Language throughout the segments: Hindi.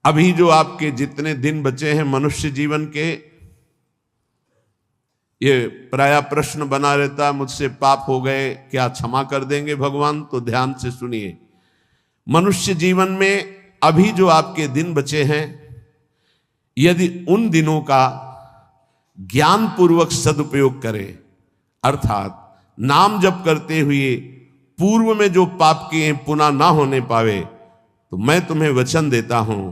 अभी जो आपके जितने दिन बचे हैं मनुष्य जीवन के, ये प्राय प्रश्न बना रहता है, मुझसे पाप हो गए, क्या क्षमा कर देंगे भगवान? तो ध्यान से सुनिए, मनुष्य जीवन में अभी जो आपके दिन बचे हैं, यदि उन दिनों का ज्ञान पूर्वक सदुपयोग करें, अर्थात नाम जप करते हुए पूर्व में जो पाप किए पुनः ना होने पावे, तो मैं तुम्हें वचन देता हूं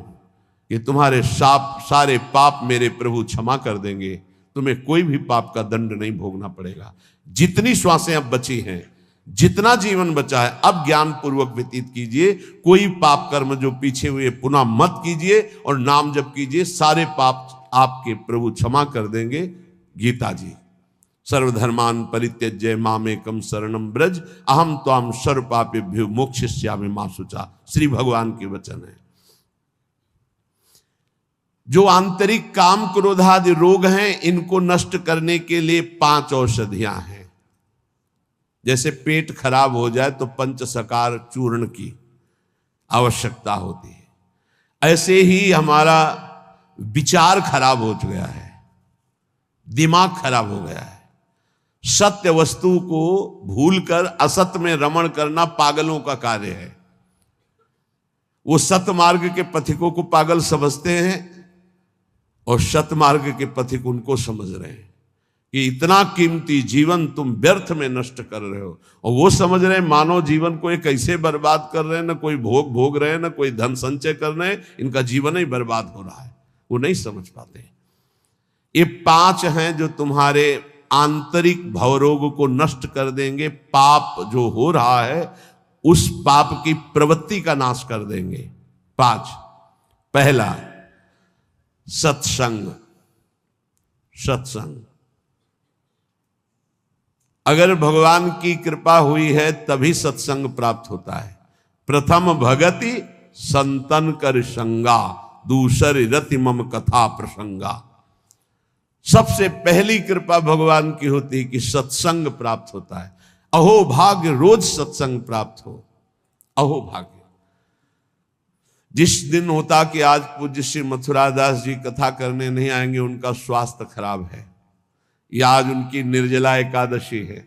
कि तुम्हारे सारे पाप मेरे प्रभु क्षमा कर देंगे। तुम्हें कोई भी पाप का दंड नहीं भोगना पड़ेगा। जितनी श्वासें अब बची हैं, जितना जीवन बचा है, अब ज्ञान पूर्वक व्यतीत कीजिए। कोई पाप कर्म जो पीछे हुए पुनः मत कीजिए और नाम जप कीजिए, सारे पाप आपके प्रभु क्षमा कर देंगे। गीता जी, सर्वधर्मान परित्यज्य मामेकम शरणम ब्रज अहम त्वाम सर्व पापेभ्यो मोक्षयिष्यामि मा शुचा। श्री भगवान के वचन है। जो आंतरिक काम क्रोधादि रोग हैं, इनको नष्ट करने के लिए 5 औषधियां हैं। जैसे पेट खराब हो जाए तो पंचसकार चूर्ण की आवश्यकता होती है, ऐसे ही हमारा विचार खराब हो गया है, दिमाग खराब हो गया है। सत्य वस्तु को भूलकर असत्य में रमण करना पागलों का कार्य है। वो सत्य मार्ग के पथिकों को पागल समझते हैं और सत्य मार्ग के पथिक उनको समझ रहे हैं कि इतना कीमती जीवन तुम व्यर्थ में नष्ट कर रहे हो। और वो समझ रहे हैं मानव जीवन को एक कैसे बर्बाद कर रहे हैं, ना कोई भोग भोग रहे हैं, ना कोई धन संचय कर रहे हैं, इनका जीवन ही बर्बाद हो रहा है। वो नहीं समझ पाते। ये 5 हैं जो तुम्हारे आंतरिक भवरोग को नष्ट कर देंगे। पाप जो हो रहा है उस पाप की प्रवृत्ति का नाश कर देंगे। 5, पहला सत्संग। सत्संग, अगर भगवान की कृपा हुई है तभी सत्संग प्राप्त होता है। प्रथम भगति संतन कर संगा, दूसरी रति मम कथा प्रसंगा। सबसे पहली कृपा भगवान की होती है कि सत्संग प्राप्त होता है। अहो भाग्य रोज सत्संग प्राप्त हो, अहो भाग्य। जिस दिन होता कि आज पूज्य श्री मथुरादास जी कथा करने नहीं आएंगे, उनका स्वास्थ्य खराब है, या आज उनकी निर्जला एकादशी है,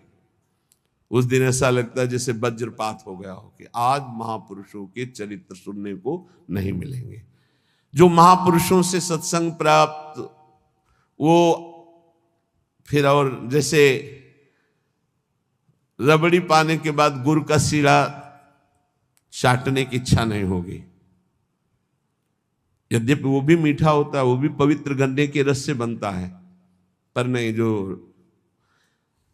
उस दिन ऐसा लगता है जैसे वज्रपात हो गया हो कि आज महापुरुषों के चरित्र सुनने को नहीं मिलेंगे। जो महापुरुषों से सत्संग प्राप्त, वो फिर और जैसे रबड़ी पाने के बाद गुड़ का सीरा चाटने की इच्छा नहीं होगी। यद्यपि वो भी मीठा होता है, वो भी पवित्र गन्ने के रस से बनता है, पर नहीं, जो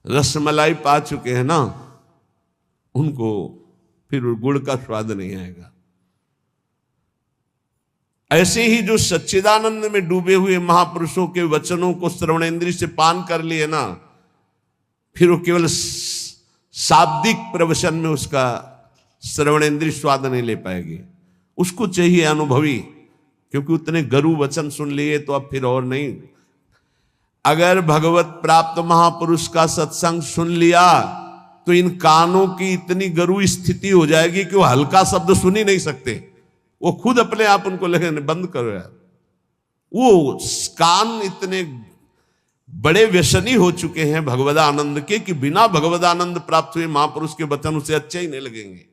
रसमलाई पा चुके हैं ना, उनको फिर गुड़ का स्वाद नहीं आएगा। ऐसे ही जो सच्चिदानंद में डूबे हुए महापुरुषों के वचनों को श्रवणेन्द्रिय से पान कर लिए ना, फिर वो केवल शाब्दिक प्रवचन में उसका श्रवणेन्द्रिय स्वाद नहीं ले पाएगी। उसको चाहिए अनुभवी, क्योंकि उतने गरु वचन सुन लिए तो अब फिर और नहीं। अगर भगवत प्राप्त महापुरुष का सत्संग सुन लिया तो इन कानों की इतनी गरु स्थिति हो जाएगी कि वो हल्का शब्द सुन ही नहीं सकते। वो खुद अपने आप उनको लगे बंद करो यार। वो कान इतने बड़े व्यसनी हो चुके हैं भगवदानंद के कि बिना भगवदानंद प्राप्त हुए महापुरुष के वचन उसे अच्छे ही नहीं लगेंगे।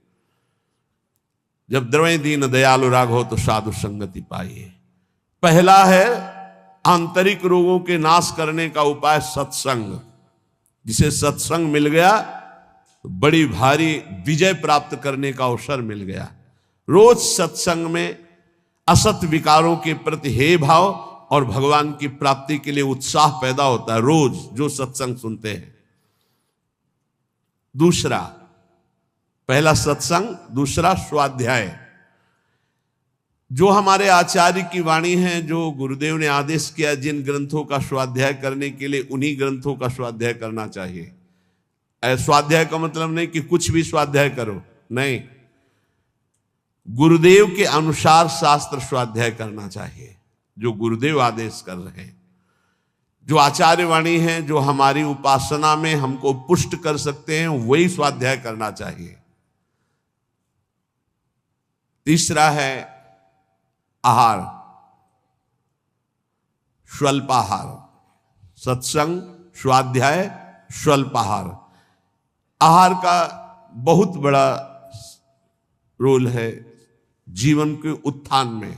जब द्रवै दीन दयालु राघव तो साधु संगति पाइए। पहला है आंतरिक रोगों के नाश करने का उपाय सत्संग। जिसे सत्संग मिल गया तो बड़ी भारी विजय प्राप्त करने का अवसर मिल गया। रोज सत्संग में असत विकारों के प्रति हे भाव और भगवान की प्राप्ति के लिए उत्साह पैदा होता है, रोज जो सत्संग सुनते हैं। दूसरा, पहला सत्संग, दूसरा स्वाध्याय। जो हमारे आचार्य की वाणी है, जो गुरुदेव ने आदेश किया, जिन ग्रंथों का स्वाध्याय करने के लिए उन्हीं ग्रंथों का स्वाध्याय करना चाहिए। स्वाध्याय का मतलब नहीं कि कुछ भी स्वाध्याय करो, नहीं, गुरुदेव के अनुसार शास्त्र स्वाध्याय करना चाहिए, जो गुरुदेव आदेश कर रहे हैं। जो आचार्य वाणी है, जो हमारी उपासना में हमको पुष्ट कर सकते हैं, वही स्वाध्याय करना चाहिए। तीसरा है आहार, स्वल्पाहार, सत्संग, स्वाध्याय, स्वल्पाहार। आहार का बहुत बड़ा रोल है जीवन के उत्थान में।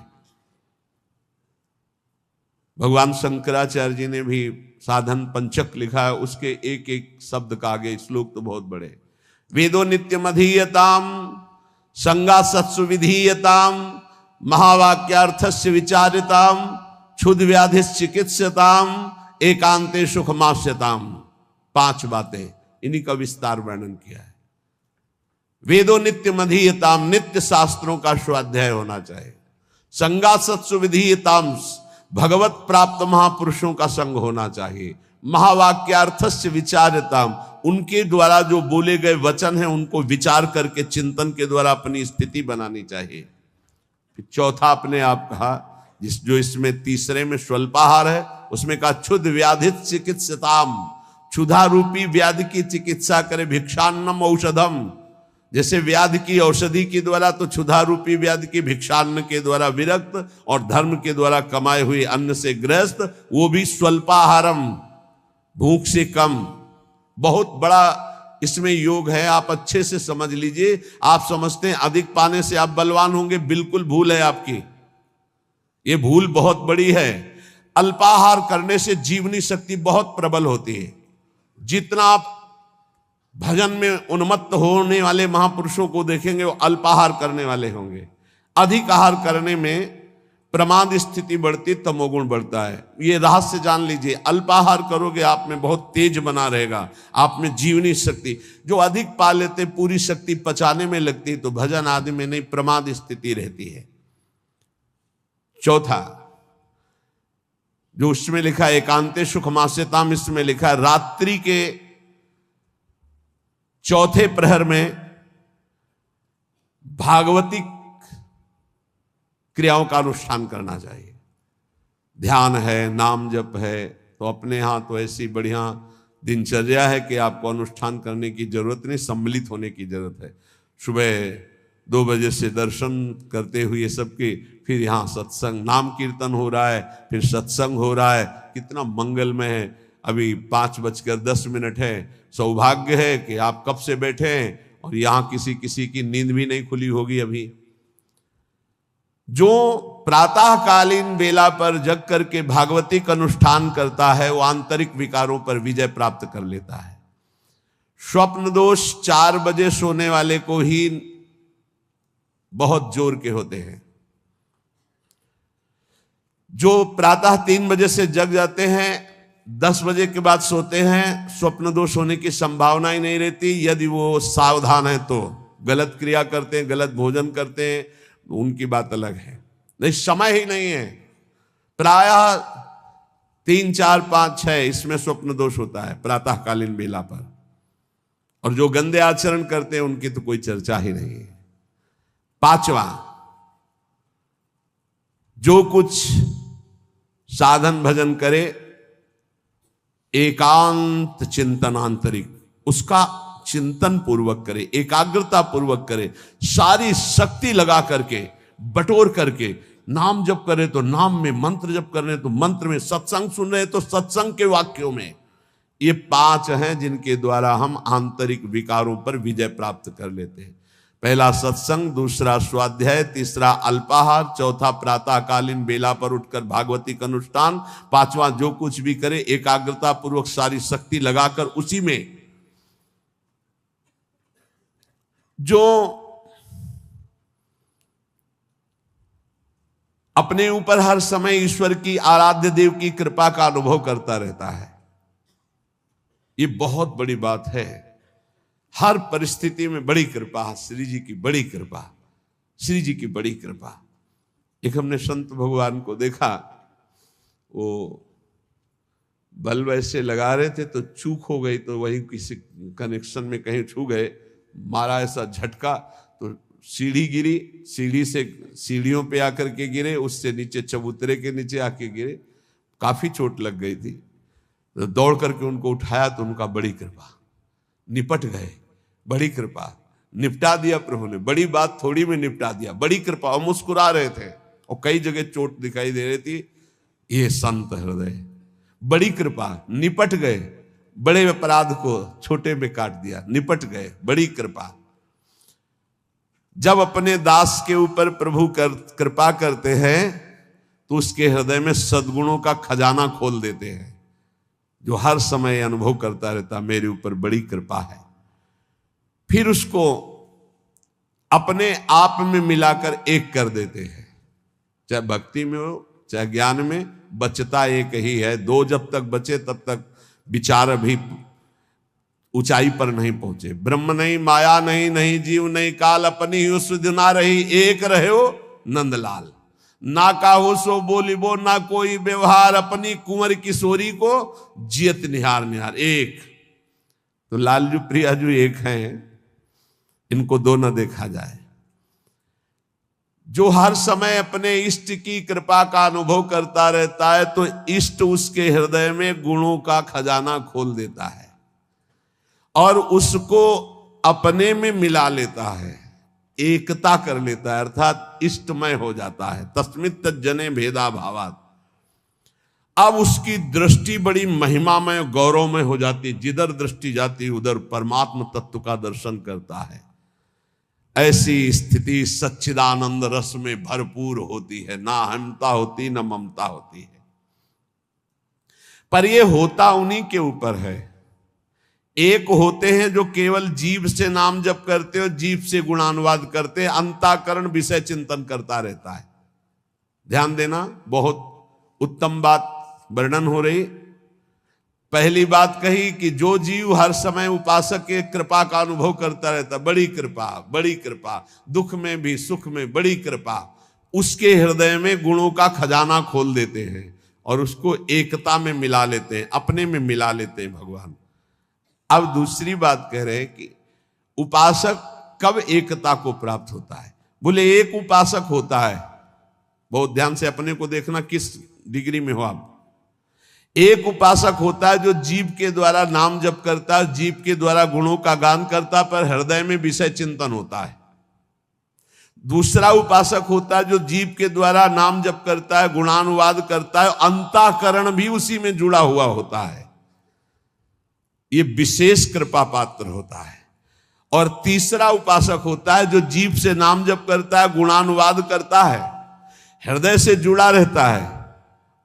भगवान शंकराचार्य जी ने भी साधन पंचक लिखा है, उसके एक एक शब्द का आगे श्लोक तो बहुत बड़े। वेदो नित्यम अधीयताम संगा सत्सु विधीयताम महावाक्यार्थस्य विचारिताम क्षुद्र व्याधि चिकित्सताम एकांते सुखमास्यताम। 5 बातें, इन्हीं का विस्तार वर्णन किया है। वेदो नित्यम अधीयताम, नित्य शास्त्रों का स्वाध्याय होना चाहिए। संगा सत्सु विधीयताम, भगवत प्राप्त महापुरुषों का संग होना चाहिए। महावाक्यार्थस्य विचारिताम, उनके द्वारा जो बोले गए वचन हैं उनको विचार करके चिंतन के द्वारा अपनी स्थिति बनानी चाहिए। फिर चौथा अपने आप कहा, जो इसमें तीसरे में स्वल्पाहार है, उसमें कहा क्षुद्र व्याधि चिकित्सताम, क्षुधा रूपी व्याधि की चिकित्सा करे। भिक्षान्नम औषधम, जैसे व्याधि की औषधि के द्वारा, तो क्षुधा रूपी व्याधि की भिक्षान्न के द्वारा विरक्त और धर्म के द्वारा कमाए हुए अन्न से ग्रस्त, वो भी स्वल्पाहारम, भूख से कम। बहुत बड़ा इसमें योग है, आप अच्छे से समझ लीजिए। आप समझते हैं अधिक पाने से आप बलवान होंगे, बिल्कुल भूल है आपकी, ये भूल बहुत बड़ी है। अल्पाहार करने से जीवनी शक्ति बहुत प्रबल होती है। जितना आप भजन में उन्मत्त होने वाले महापुरुषों को देखेंगे वो अल्पाहार करने वाले होंगे। अधिक आहार करने में प्रमाद स्थिति बढ़ती, तमोगुण बढ़ता है। ये रहस्य जान लीजिए। अल्पाहार करोगे आप में बहुत तेज बना रहेगा, आप में जीवनी शक्ति। जो अधिक पा लेते पूरी शक्ति पचाने में लगती, तो भजन आदि में नहीं, प्रमाद स्थिति रहती है। चौथा जो उसमें लिखा है एकांते सुखमास्यताम, इसमें लिखा है रात्रि के चौथे प्रहर में भागवती क्रियाओं का अनुष्ठान करना चाहिए। ध्यान है, नाम जप है, तो अपने यहां तो ऐसी बढ़िया दिनचर्या है कि आपको अनुष्ठान करने की जरूरत नहीं, सम्मिलित होने की जरूरत है। सुबह 2 बजे से दर्शन करते हुए सबके, फिर यहाँ सत्संग, नाम कीर्तन हो रहा है, फिर सत्संग हो रहा है, कितना मंगलमय है। अभी 5:10 है। सौभाग्य है कि आप कब से बैठे हैं और यहां किसी की नींद भी नहीं खुली होगी अभी। जो प्रातःकालीन बेला पर जग करके भागवती का अनुष्ठान करता है, वो आंतरिक विकारों पर विजय प्राप्त कर लेता है। स्वप्न दोष 4 बजे सोने वाले को ही बहुत जोर के होते हैं। जो प्रातः 3 बजे से जग जाते हैं, 10 बजे के बाद सोते हैं, स्वप्न दोष होने की संभावना ही नहीं रहती। यदि वो सावधान है तो गलत क्रिया करते हैं, गलत भोजन करते हैं, उनकी बात अलग है। नहीं, समय ही नहीं है। प्रायः 3, 4, 5, 6 इसमें स्वप्न दोष होता है प्रातःकालीन बेला पर। और जो गंदे आचरण करते हैं उनकी तो कोई चर्चा ही नहीं है। 5वां, जो कुछ साधन भजन करे एकांत चिंतन आंतरिक, उसका चिंतन पूर्वक करे, एकाग्रता पूर्वक करे, सारी शक्ति लगा करके, बटोर करके। नाम जप करे तो नाम में, मंत्र जप कर रहे तो मंत्र में, सत्संग सुन रहे तो सत्संग के वाक्यों में। ये 5 हैं जिनके द्वारा हम आंतरिक विकारों पर विजय प्राप्त कर लेते हैं। पहला सत्संग, दूसरा स्वाध्याय, तीसरा अल्पाहार, चौथा प्रातःकालीन बेला पर उठकर भागवती का अनुष्ठान, 5वां जो कुछ भी करे एकाग्रता पूर्वक सारी शक्ति लगाकर उसी में। जो अपने ऊपर हर समय ईश्वर की, आराध्य देव की कृपा का अनुभव करता रहता है, ये बहुत बड़ी बात है। हर परिस्थिति में बड़ी कृपा, श्री जी की बड़ी कृपा, श्री जी की बड़ी कृपा। एक हमने संत भगवान को देखा, वो बल्ब ऐसे लगा रहे थे तो चूक हो गई, तो वही किसी कनेक्शन में कहीं छू गए, मारा ऐसा झटका तो सीढ़ी गिरी, सीढ़ी से सीढ़ियों पे आकर के गिरे, उससे नीचे चबूतरे के नीचे आके गिरे, काफी चोट लग गई थी। तो दौड़ करके उनको उठाया तो उनका बड़ी कृपा, निपट गए, बड़ी कृपा, निपटा दिया प्रभु ने। बड़ी बात थोड़ी में निपटा दिया, बड़ी कृपा। और मुस्कुरा रहे थे, और कई जगह चोट दिखाई दे रही थी। ये संत हृदय, बड़ी कृपा, निपट गए, बड़े अपराध को छोटे में काट दिया, निपट गए, बड़ी कृपा। जब अपने दास के ऊपर प्रभु कृपा करते हैं तो उसके हृदय में सद्गुणों का खजाना खोल देते हैं, जो हर समय अनुभव करता रहता मेरे ऊपर बड़ी कृपा है। फिर उसको अपने आप में मिलाकर एक कर देते हैं, चाहे भक्ति में हो चाहे ज्ञान में, बचता एक ही है। दो जब तक बचे तब तक विचार अभी ऊंचाई पर नहीं पहुंचे। ब्रह्म नहीं, माया नहीं, नहीं जीव नहीं काल, अपनी ही सुध ना रही, एक रहे हो नंदलाल। ना काहो सो बोलिबो, ना कोई व्यवहार, अपनी कुंवर किशोरी को जियत निहार निहार। एक तो लालजू प्रियाजू एक हैं, इनको दो न देखा जाए। जो हर समय अपने इष्ट की कृपा का अनुभव करता रहता है तो इष्ट उसके हृदय में गुणों का खजाना खोल देता है और उसको अपने में मिला लेता है, एकता कर लेता है, अर्थात इष्टमय हो जाता है। तस्मित् तज्जने भेदा भावात्। अब उसकी दृष्टि बड़ी महिमामय गौरवमय हो जाती, जिधर दृष्टि जाती उधर परमात्म तत्व का दर्शन करता है। ऐसी स्थिति सच्चिदानंद रस में भरपूर होती है, ना अहंता होती न ममता होती है। पर यह होता उन्हीं के ऊपर है। एक होते हैं जो केवल जीव से नाम जप करते हो, जीव से गुणानुवाद करते हैं, अंतःकरण विषय चिंतन करता रहता है। ध्यान देना, बहुत उत्तम बात वर्णन हो रही। पहली बात कही कि जो जीव हर समय उपासक के कृपा का अनुभव करता रहता, बड़ी कृपा, बड़ी कृपा, दुख में भी सुख में बड़ी कृपा, उसके हृदय में गुणों का खजाना खोल देते हैं और उसको एकता में मिला लेते हैं, अपने में मिला लेते हैं भगवान। अब दूसरी बात कह रहे हैं कि उपासक कब एकता को प्राप्त होता है। बोले एक उपासक होता है, बहुत ध्यान से अपने को देखना किस डिग्री में हो आप। एक उपासक होता है जो जीव के द्वारा नाम जप करता है, जीव के द्वारा गुणों का गान करता है, पर हृदय में विषय चिंतन होता है। दूसरा उपासक होता है जो जीव के द्वारा नाम जप करता है, गुणानुवाद करता है, अंतःकरण भी उसी में जुड़ा हुआ होता है। ये विशेष कृपा पात्र होता है। और तीसरा उपासक होता है जो जीव से नाम जप करता है, गुणानुवाद करता है, हृदय से जुड़ा रहता है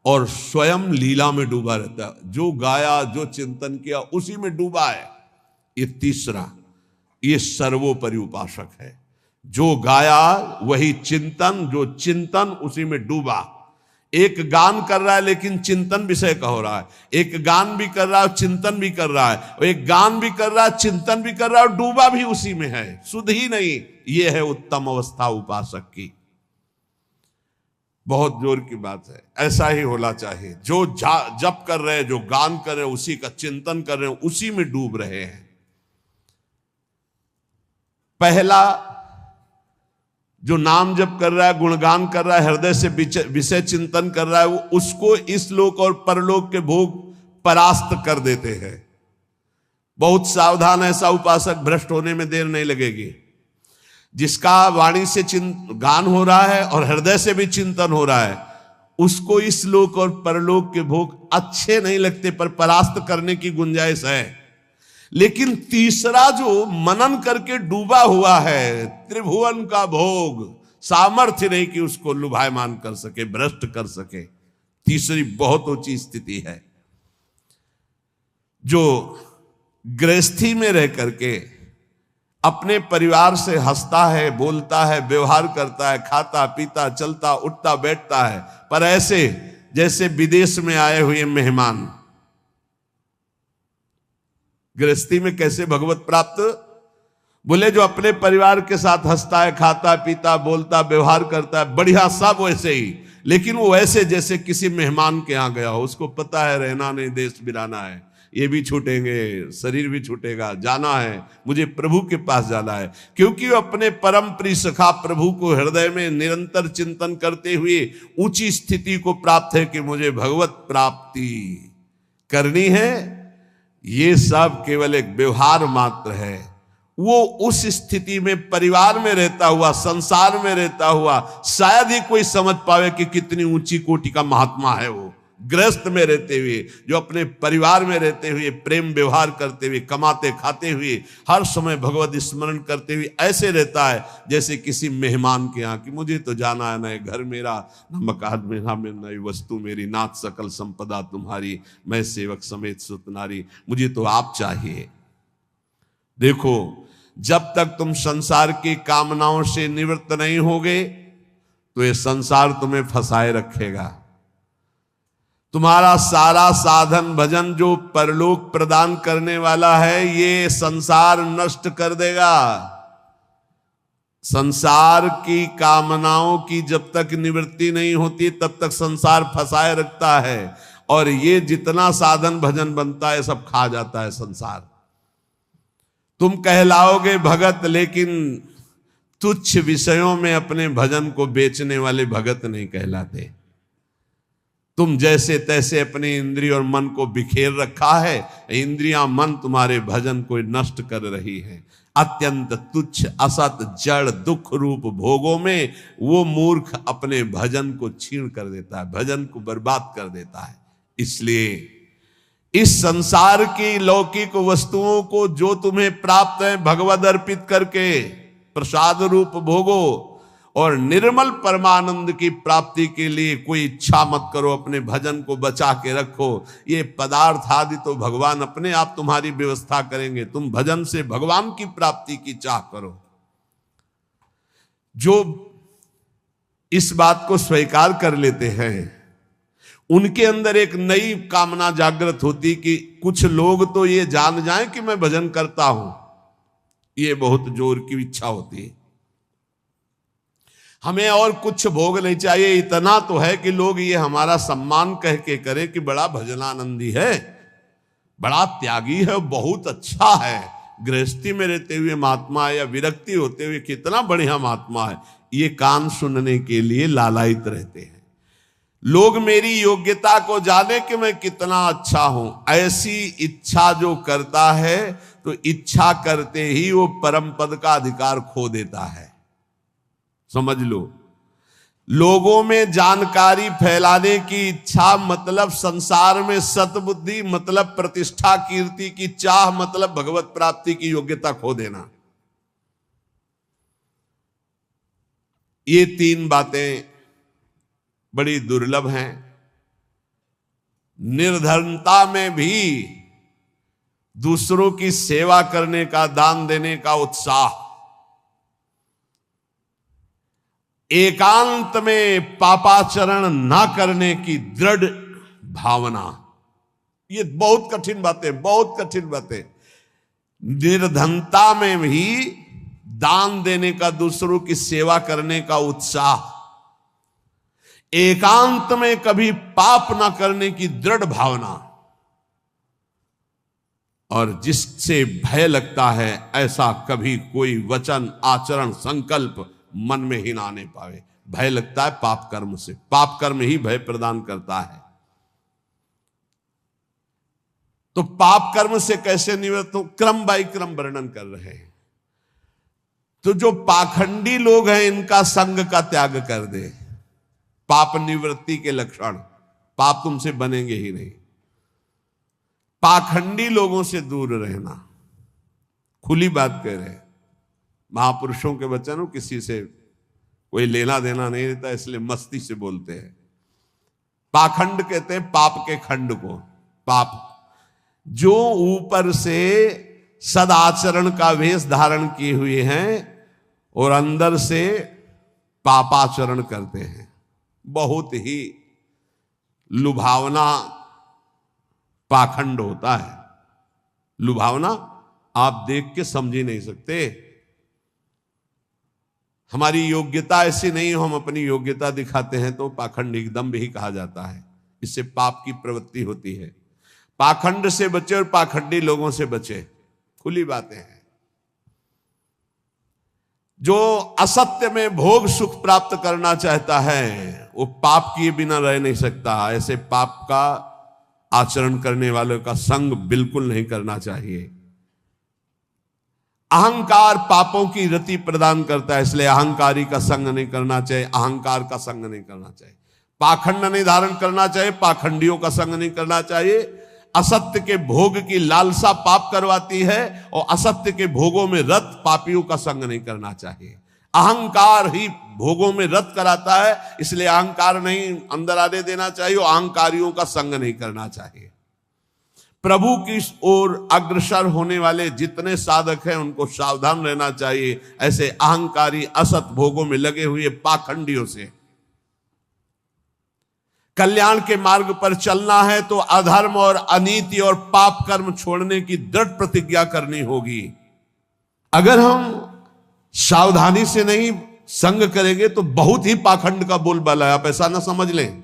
और स्वयं लीला में डूबा रहता है। जो गाया, जो चिंतन किया, उसी में डूबा है। ये तीसरा, ये सर्वोपरि उपासक है। जो गाया वही चिंतन, जो चिंतन उसी में डूबा। एक गान कर रहा है लेकिन चिंतन विषय का हो रहा है, एक गान भी कर रहा है चिंतन भी कर रहा है, और एक गान भी कर रहा है चिंतन भी कर रहा है और डूबा भी उसी में है, सुध ही नहीं। ये है उत्तम अवस्था उपासक की। बहुत जोर की बात है, ऐसा ही होना चाहिए। जो जप कर रहे हैं, जो गान कर रहे हैं, उसी का चिंतन कर रहे हैं, उसी में डूब रहे हैं। पहला जो नाम जप कर रहा है, गुणगान कर रहा है, हृदय से विषय चिंतन कर रहा है, वो उसको इस लोक और परलोक के भोग परास्त कर देते हैं। बहुत सावधान, ऐसा उपासक भ्रष्ट होने में देर नहीं लगेगी। जिसका वाणी से गान हो रहा है और हृदय से भी चिंतन हो रहा है, उसको इस लोक और परलोक के भोग अच्छे नहीं लगते, पर परास्त करने की गुंजाइश है। लेकिन तीसरा जो मनन करके डूबा हुआ है, त्रिभुवन का भोग, सामर्थ्य नहीं कि उसको लुभायमान कर सके, भ्रष्ट कर सके। तीसरी बहुत ऊंची स्थिति है। जो गृहस्थी में रह करके अपने परिवार से हंसता है, बोलता है, व्यवहार करता है, खाता पीता, चलता उठता बैठता है, पर ऐसे जैसे विदेश में आए हुए मेहमान। गृहस्थी में कैसे भगवत प्राप्त? बोले जो अपने परिवार के साथ हंसता है, खाता पीता, बोलता, व्यवहार करता है, बढ़िया, सब वैसे ही, लेकिन वो ऐसे जैसे किसी मेहमान के यहां गया हो। उसको पता है रहना नहीं, देश बिराना है, ये भी छूटेंगे, शरीर भी छूटेगा, जाना है, मुझे प्रभु के पास जाना है। क्योंकि वो अपने परम प्रिय सखा प्रभु को हृदय में निरंतर चिंतन करते हुए ऊंची स्थिति को प्राप्त है कि मुझे भगवत प्राप्ति करनी है। ये सब केवल एक व्यवहार मात्र है। वो उस स्थिति में परिवार में रहता हुआ, संसार में रहता हुआ शायद ही कोई समझ पावे कि कितनी ऊंची कोटि का महात्मा है वो। गृहस्थ में रहते हुए, जो अपने परिवार में रहते हुए प्रेम व्यवहार करते हुए, कमाते खाते हुए, हर समय भगवत स्मरण करते हुए ऐसे रहता है जैसे किसी मेहमान के यहाँ कि मुझे तो जाना है, न घर मेरा, न मकान मेरा, न वस्तु मेरी, नाथ सकल संपदा तुम्हारी, मैं सेवक समेत सुत नारी, मुझे तो आप चाहिए। देखो, जब तक तुम संसार की कामनाओं से निवृत्त नहीं होगे तो ये संसार तुम्हें फंसाए रखेगा। तुम्हारा सारा साधन भजन जो परलोक प्रदान करने वाला है, ये संसार नष्ट कर देगा। संसार की कामनाओं की जब तक निवृत्ति नहीं होती तब तक संसार फंसाए रखता है, और ये जितना साधन भजन बनता है सब खा जाता है संसार। तुम कहलाओगे भगत, लेकिन तुच्छ विषयों में अपने भजन को बेचने वाले भगत नहीं कहलाते। तुम जैसे तैसे अपने इंद्रिय और मन को बिखेर रखा है, इंद्रियां मन तुम्हारे भजन को नष्ट कर रही है। अत्यंत तुच्छ असत जड़ दुख रूप भोगों में वो मूर्ख अपने भजन को छीन कर देता है, भजन को बर्बाद कर देता है। इसलिए इस संसार की लौकिक वस्तुओं को जो तुम्हें प्राप्त है भगवद अर्पित करके प्रसाद रूप भोगो, और निर्मल परमानंद की प्राप्ति के लिए कोई इच्छा मत करो, अपने भजन को बचा के रखो। ये पदार्थ आदि तो भगवान अपने आप तुम्हारी व्यवस्था करेंगे, तुम भजन से भगवान की प्राप्ति की चाह करो। जो इस बात को स्वीकार कर लेते हैं उनके अंदर एक नई कामना जागृत होती कि कुछ लोग तो ये जान जाएं कि मैं भजन करता हूं, ये बहुत जोर की इच्छा होती है। हमें और कुछ भोग नहीं चाहिए, इतना तो है कि लोग ये हमारा सम्मान कह के करें कि बड़ा भजनानंदी है, बड़ा त्यागी है, बहुत अच्छा है, गृहस्थी में रहते हुए महात्मा है या विरक्ति होते हुए कितना बढ़िया महात्मा है, ये कान सुनने के लिए लालायित रहते हैं। लोग मेरी योग्यता को जाने कि मैं कितना अच्छा हूं, ऐसी इच्छा जो करता है तो इच्छा करते ही वो परम पद का अधिकार खो देता है। समझ लो, लोगों में जानकारी फैलाने की इच्छा मतलब संसार में सतबुद्धि, मतलब प्रतिष्ठा कीर्ति की चाह, मतलब भगवत प्राप्ति की योग्यता खो देना। ये तीन बातें बड़ी दुर्लभ हैं। निर्धनता में भी दूसरों की सेवा करने का, दान देने का उत्साह, एकांत में पापाचरण ना करने की दृढ़ भावना, ये बहुत कठिन बातें, बहुत कठिन बातें। निर्धनता में भी दान देने का, दूसरों की सेवा करने का उत्साह, एकांत में कभी पाप ना करने की दृढ़ भावना, और जिससे भय लगता है ऐसा कभी कोई वचन, आचरण, संकल्प मन में ही ना आने पावे। भय लगता है पाप कर्म से, पाप कर्म ही भय प्रदान करता है। तो पाप कर्म से कैसे निवृत्त हो, क्रम बाई क्रम वर्णन कर रहे हैं। तो जो पाखंडी लोग हैं इनका संग का त्याग कर दे। पाप निवृत्ति के लक्षण, पाप तुमसे बनेंगे ही नहीं। पाखंडी लोगों से दूर रहना, खुली बात कह रहे हैं। महापुरुषों के वचन हो, किसी से कोई लेना देना नहीं रहता, इसलिए मस्ती से बोलते हैं। पाखंड कहते हैं पाप के खंड को। पाप जो ऊपर से सदाचरण का वेश धारण किए हुए हैं और अंदर से पापाचरण करते हैं, बहुत ही लुभावना पाखंड होता है। लुभावना आप देख के समझ ही नहीं सकते। हमारी योग्यता ऐसी नहीं हो, हम अपनी योग्यता दिखाते हैं तो पाखंड एकदम भी कहा जाता है। इससे पाप की प्रवृत्ति होती है। पाखंड से बचे और पाखंडी लोगों से बचे, खुली बातें हैं। जो असत्य में भोग सुख प्राप्त करना चाहता है वो पाप किए बिना रह नहीं सकता। ऐसे पाप का आचरण करने वालों का संग बिल्कुल नहीं करना चाहिए। अहंकार पापों की रति प्रदान करता है, इसलिए अहंकारी का संग नहीं करना चाहिए, अहंकार का संग नहीं करना चाहिए। पाखंड नहीं धारण करना चाहिए, पाखंडियों का संग नहीं करना चाहिए। असत्य के भोग की लालसा पाप करवाती है और असत्य के भोगों में रत पापियों का संग नहीं करना चाहिए। अहंकार ही भोगों में रत कराता है, इसलिए अहंकार नहीं अंदर आने देना चाहिए और अहंकारियों का संग नहीं करना चाहिए। प्रभु की ओर अग्रसर होने वाले जितने साधक हैं उनको सावधान रहना चाहिए ऐसे अहंकारी असत भोगों में लगे हुए पाखंडियों से। कल्याण के मार्ग पर चलना है तो अधर्म और अनीति और पाप कर्म छोड़ने की दृढ़ प्रतिज्ञा करनी होगी। अगर हम सावधानी से नहीं संग करेंगे तो बहुत ही पाखंड का बोलबाला है, आप ऐसा ना समझ लें।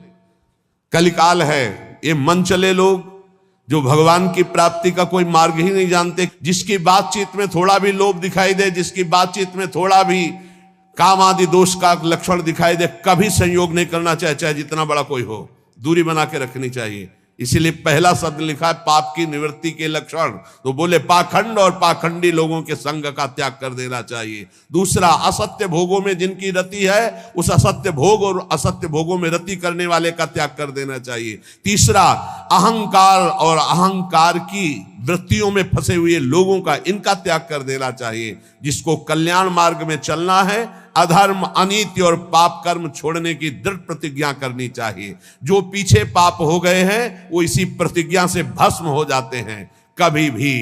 कलिकाल है, ये मन चले लोग जो भगवान की प्राप्ति का कोई मार्ग ही नहीं जानते, जिसकी बातचीत में थोड़ा भी लोभ दिखाई दे, जिसकी बातचीत में थोड़ा भी काम आदि दोष का लक्षण दिखाई दे, कभी संयोग नहीं करना चाहिए, चाहे जितना बड़ा कोई हो, दूरी बना के रखनी चाहिए। इसीलिए पहला शब्द लिखा है पाप की निवृत्ति के लक्षण, तो बोले पाखंड और पाखंडी लोगों के संग का त्याग कर देना चाहिए। दूसरा, असत्य भोगों में जिनकी रति है उस असत्य भोग और असत्य भोगों में रति करने वाले का त्याग कर देना चाहिए। तीसरा, अहंकार और अहंकार की वृत्तियों में फंसे हुए लोगों का, इनका त्याग कर देना चाहिए। जिसको कल्याण मार्ग में चलना है अधर्म अनीति और पाप कर्म छोड़ने की दृढ़ प्रतिज्ञा करनी चाहिए। जो पीछे पाप हो गए हैं वो इसी प्रतिज्ञा से भस्म हो जाते हैं। कभी भी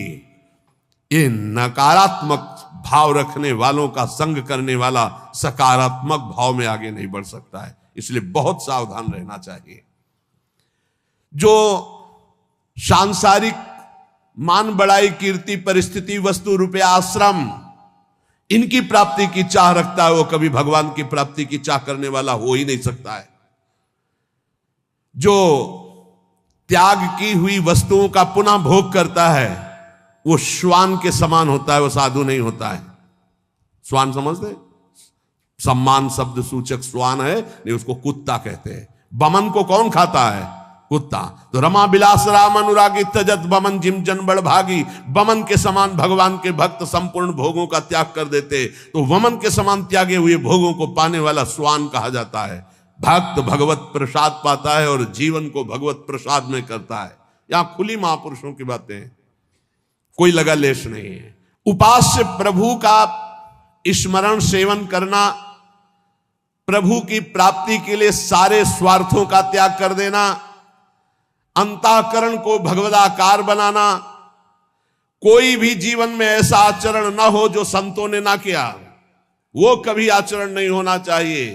ये नकारात्मक भाव रखने वालों का संग करने वाला सकारात्मक भाव में आगे नहीं बढ़ सकता है, इसलिए बहुत सावधान रहना चाहिए। जो सांसारिक मान बढ़ाई कीर्ति परिस्थिति वस्तु रुपया आश्रम इनकी प्राप्ति की चाह रखता है वो कभी भगवान की प्राप्ति की चाह करने वाला हो ही नहीं सकता है। जो त्याग की हुई वस्तुओं का पुनः भोग करता है वो श्वान के समान होता है, वो साधु नहीं होता है। श्वान समझते, सम्मान शब्द सूचक श्वान है, नहीं उसको कुत्ता कहते हैं। बमन को कौन खाता है? कुत्ता। तो रमा बिलास राम अनुरागी तजत बमन जिम जन बड़ भागी। बमन के समान भगवान के भक्त संपूर्ण भोगों का त्याग कर देते, तो वमन के समान त्यागे हुए भोगों को पाने वाला स्वान कहा जाता है। भक्त भगवत प्रसाद पाता है और जीवन को भगवत प्रसाद में करता है। यहां खुली महापुरुषों की बातें, कोई लगा लेश नहीं है। उपास्य प्रभु का स्मरण सेवन करना, प्रभु की प्राप्ति के लिए सारे स्वार्थों का त्याग कर देना, अंतःकरण को भगवदाकार बनाना। कोई भी जीवन में ऐसा आचरण ना हो जो संतों ने ना किया, वो कभी आचरण नहीं होना चाहिए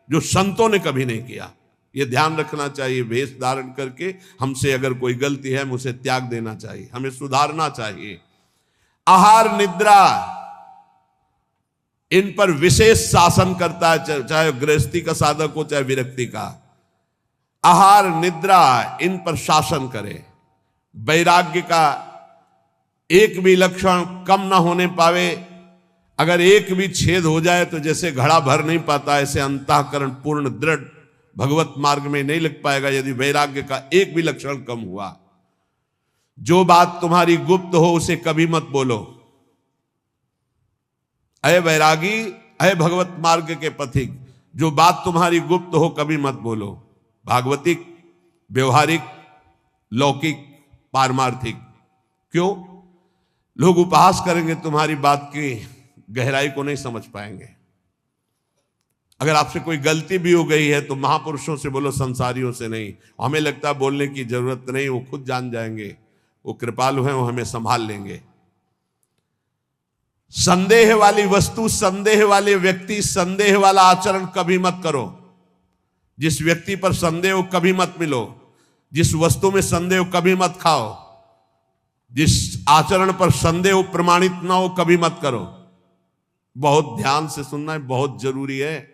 जो संतों ने कभी नहीं किया। ये ध्यान रखना चाहिए। वेश धारण करके हमसे अगर कोई गलती है उसे त्याग देना चाहिए, हमें सुधारना चाहिए। आहार निद्रा इन पर विशेष शासन करता है, चाहे गृहस्थी का साधक हो चाहे विरक्ति का। आहार निद्रा इन पर शासन करे। वैराग्य का एक भी लक्षण कम ना होने पावे। अगर एक भी छेद हो जाए तो जैसे घड़ा भर नहीं पाता, ऐसे अंतःकरण पूर्ण दृढ़ भगवत मार्ग में नहीं लग पाएगा यदि वैराग्य का एक भी लक्षण कम हुआ। जो बात तुम्हारी गुप्त हो उसे कभी मत बोलो। अय वैरागी, अय भगवत मार्ग के पथिक, जो बात तुम्हारी गुप्त हो कभी मत बोलो। भागवतिक, व्यवहारिक, लौकिक, पारमार्थिक। क्यों? लोग उपहास करेंगे, तुम्हारी बात की गहराई को नहीं समझ पाएंगे। अगर आपसे कोई गलती भी हो गई है तो महापुरुषों से बोलो, संसारियों से नहीं। हमें लगता है बोलने की जरूरत नहीं, वो खुद जान जाएंगे, वो कृपालु हैं, वो हमें संभाल लेंगे। संदेह वाली वस्तु, संदेह वाले व्यक्ति, संदेह वाला आचरण कभी मत करो। जिस व्यक्ति पर संदेह हो कभी मत मिलो। जिस वस्तु में संदेह हो कभी मत खाओ। जिस आचरण पर संदेह हो प्रमाणित ना हो कभी मत करो। बहुत ध्यान से सुनना है, बहुत जरूरी है।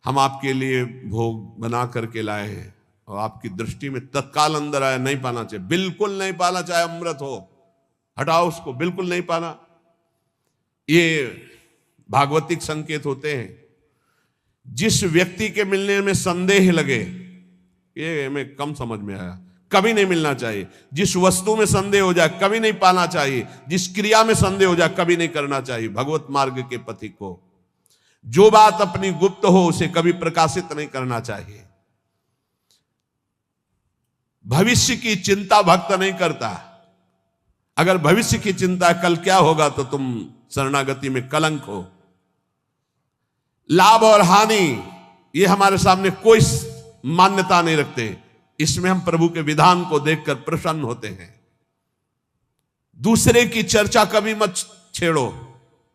हम आपके लिए भोग बना करके लाए हैं और आपकी दृष्टि में तत्काल अंदर आया, नहीं पाना चाहिए, बिल्कुल नहीं पाना, चाहे अमृत हो, हटाओ उसको, बिल्कुल नहीं पाना। ये भागवतिक संकेत होते हैं। जिस व्यक्ति के मिलने में संदेह लगे, ये हमें कम समझ में आया, कभी नहीं मिलना चाहिए। जिस वस्तु में संदेह हो जाए कभी नहीं पाना चाहिए। जिस क्रिया में संदेह हो जाए कभी नहीं करना चाहिए। भगवत मार्ग के पथिक को जो बात अपनी गुप्त हो उसे कभी प्रकाशित नहीं करना चाहिए। भविष्य की चिंता भक्त नहीं करता। अगर भविष्य की चिंता कल क्या होगा तो तुम शरणागति में कलंक हो। लाभ और हानि ये हमारे सामने कोई मान्यता नहीं रखते। इसमें हम प्रभु के विधान को देखकर प्रसन्न होते हैं। दूसरे की चर्चा कभी मत छेड़ो,